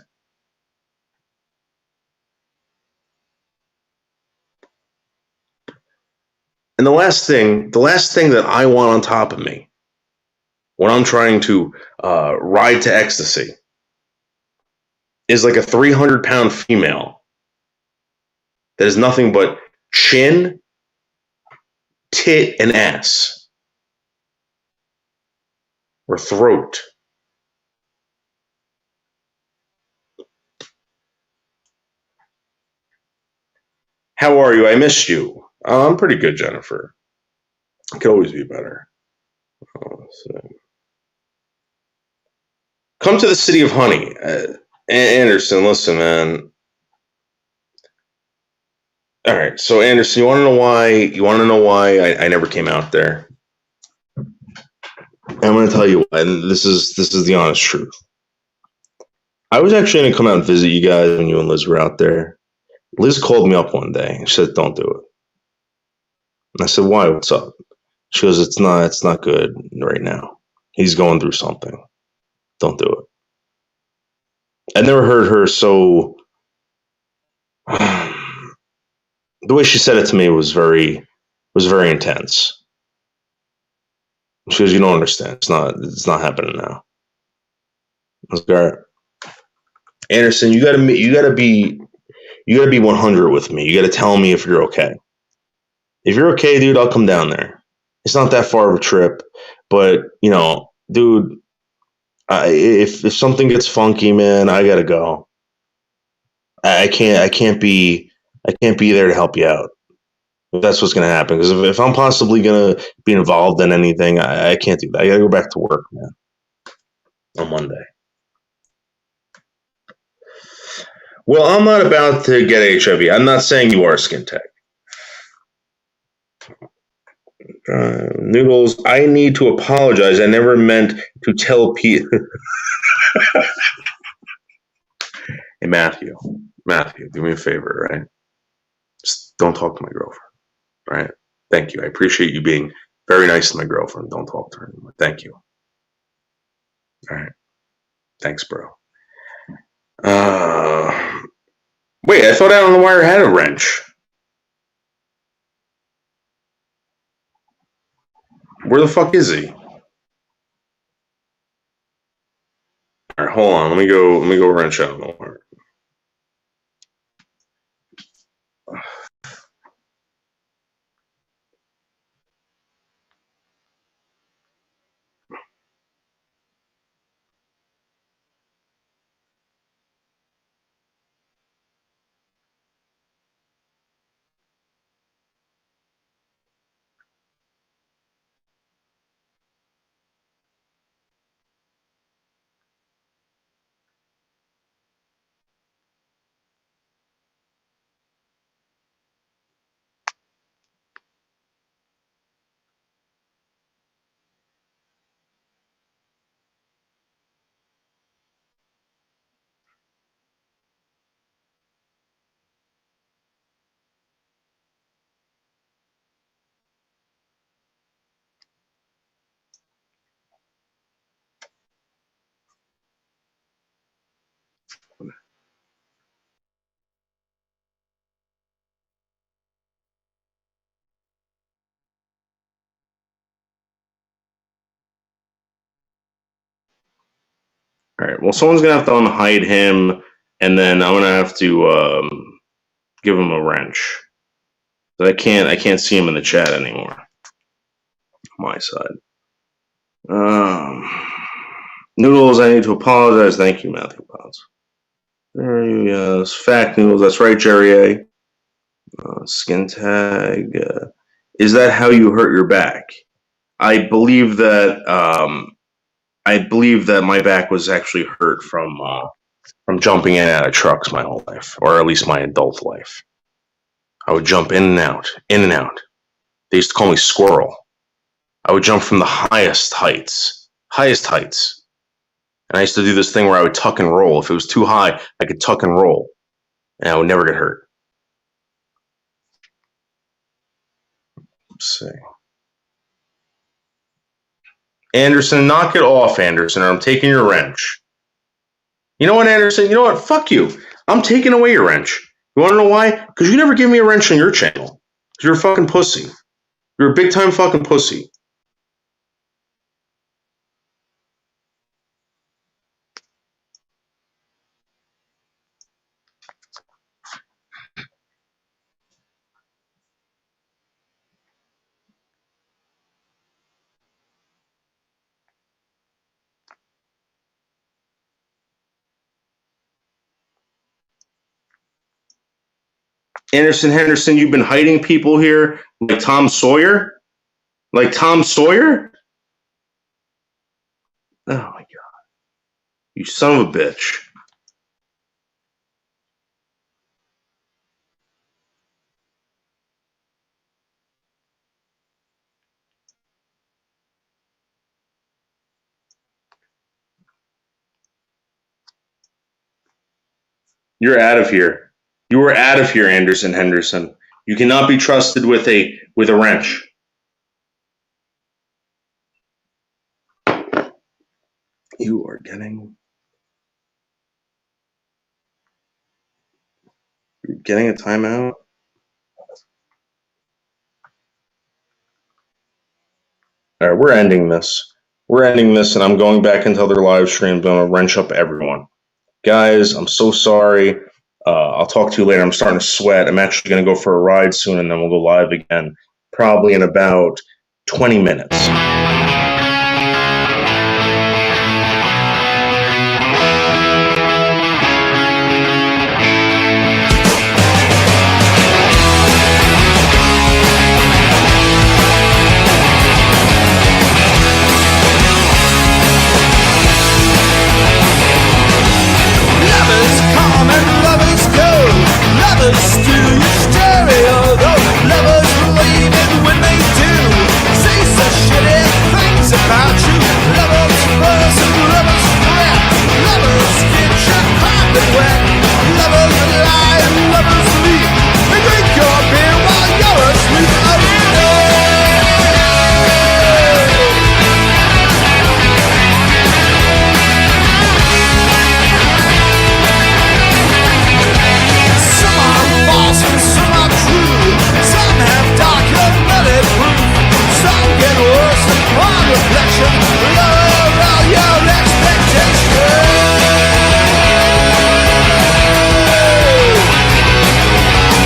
Speaker 6: And the last thing that I want on top of me when I'm trying to ride to ecstasy is like a 300-pound female that is nothing but chin, tit, and ass. Or throat. How are you? I missed you. I'm pretty good, Jennifer. I could always be better. Come to the city of honey. Anderson, listen, man. All right, so Anderson, you want to know why I never came out there? I'm going to tell you why, and this is the honest truth. I was actually going to come out and visit you guys when you and Liz were out there. Liz called me up one day and she said, "Don't do it." And I said, "Why? What's up?" She goes, It's not good right now. He's going through something. Don't do it." I never heard her so. The way she said it to me was very intense. She goes, "You don't understand. It's not happening now." I was like, "All right, Anderson, you gotta be 100 with me. You gotta tell me if you're okay. If you're okay, dude, I'll come down there. It's not that far of a trip, but dude, if something gets funky, man, I gotta go. I can't be there to help you out. If that's what's gonna happen. Because if I'm possibly gonna be involved in anything, I can't do that. I gotta go back to work, man." on Monday. Well, I'm not about to get HIV. I'm not saying you are, Skin Tech. Noodles, I need to apologize. I never meant to tell Pete. Hey, Matthew, do me a favor, right? Just don't talk to my girlfriend, all right? Thank you. I appreciate you being very nice to my girlfriend. Don't talk to her anymore. Thank you. All right. Thanks, bro. Wait, I thought Out on the Wire had a wrench. Where the fuck is he? All right, hold on. Let me go wrench Out on the Wire. All right. Well, someone's gonna have to unhide him, and then I'm gonna have to give him a wrench. But I can't see him in the chat anymore. My side. Noodles, I need to apologize. Thank you, Matthew Potts. There you go. Yes. Fact Noodles. That's right, Jerry A. Skin Tag. Is that how you hurt your back? I believe that. I believe that my back was actually hurt from jumping in and out of trucks my whole life, or at least my adult life. I would jump in and out, in and out. They used to call me Squirrel. I would jump from the highest heights. And I used to do this thing where I would tuck and roll. If it was too high, I could tuck and roll, and I would never get hurt. Let's see. Anderson, knock it off, Anderson, or I'm taking your wrench. You know what, Anderson? You know what? Fuck you. I'm taking away your wrench. You want to know why? Because you never give me a wrench on your channel. You're a fucking pussy. You're a big-time fucking pussy. Anderson Henderson, you've been hiding people here like Tom Sawyer? Like Tom Sawyer? Oh my God. You son of a bitch. You're out of here. You were out of here, Anderson Henderson. You cannot be trusted with a wrench. You are getting a timeout. All right, we're ending this. And I'm going back into other live streams. I'm going to wrench up everyone. Guys, I'm so sorry. I'll talk to you later. I'm starting to sweat. I'm actually going to go for a ride soon, and then we'll go live again, probably in about 20 minutes.
Speaker 11: on reflection, lower all your expectations.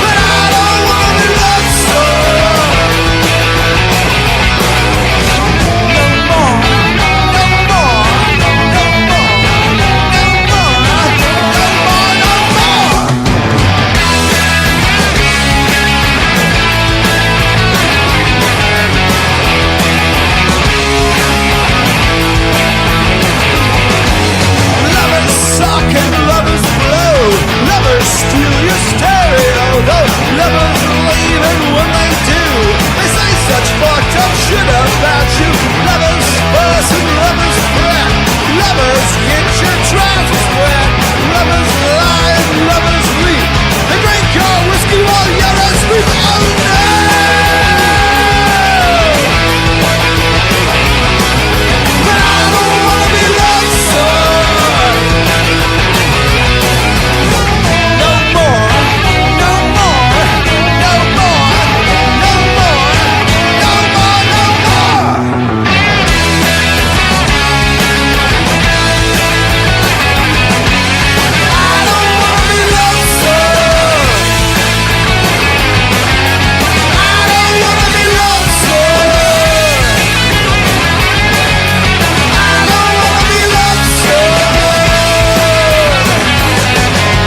Speaker 11: But I don't wanna be loved so. No more, no more, no more, no more, no more, no more. Lovers suck and lovers blow. Lovers steal your stereo. Though lovers leave and when they do, they say such fucked up shit about you. Lovers fuss and lovers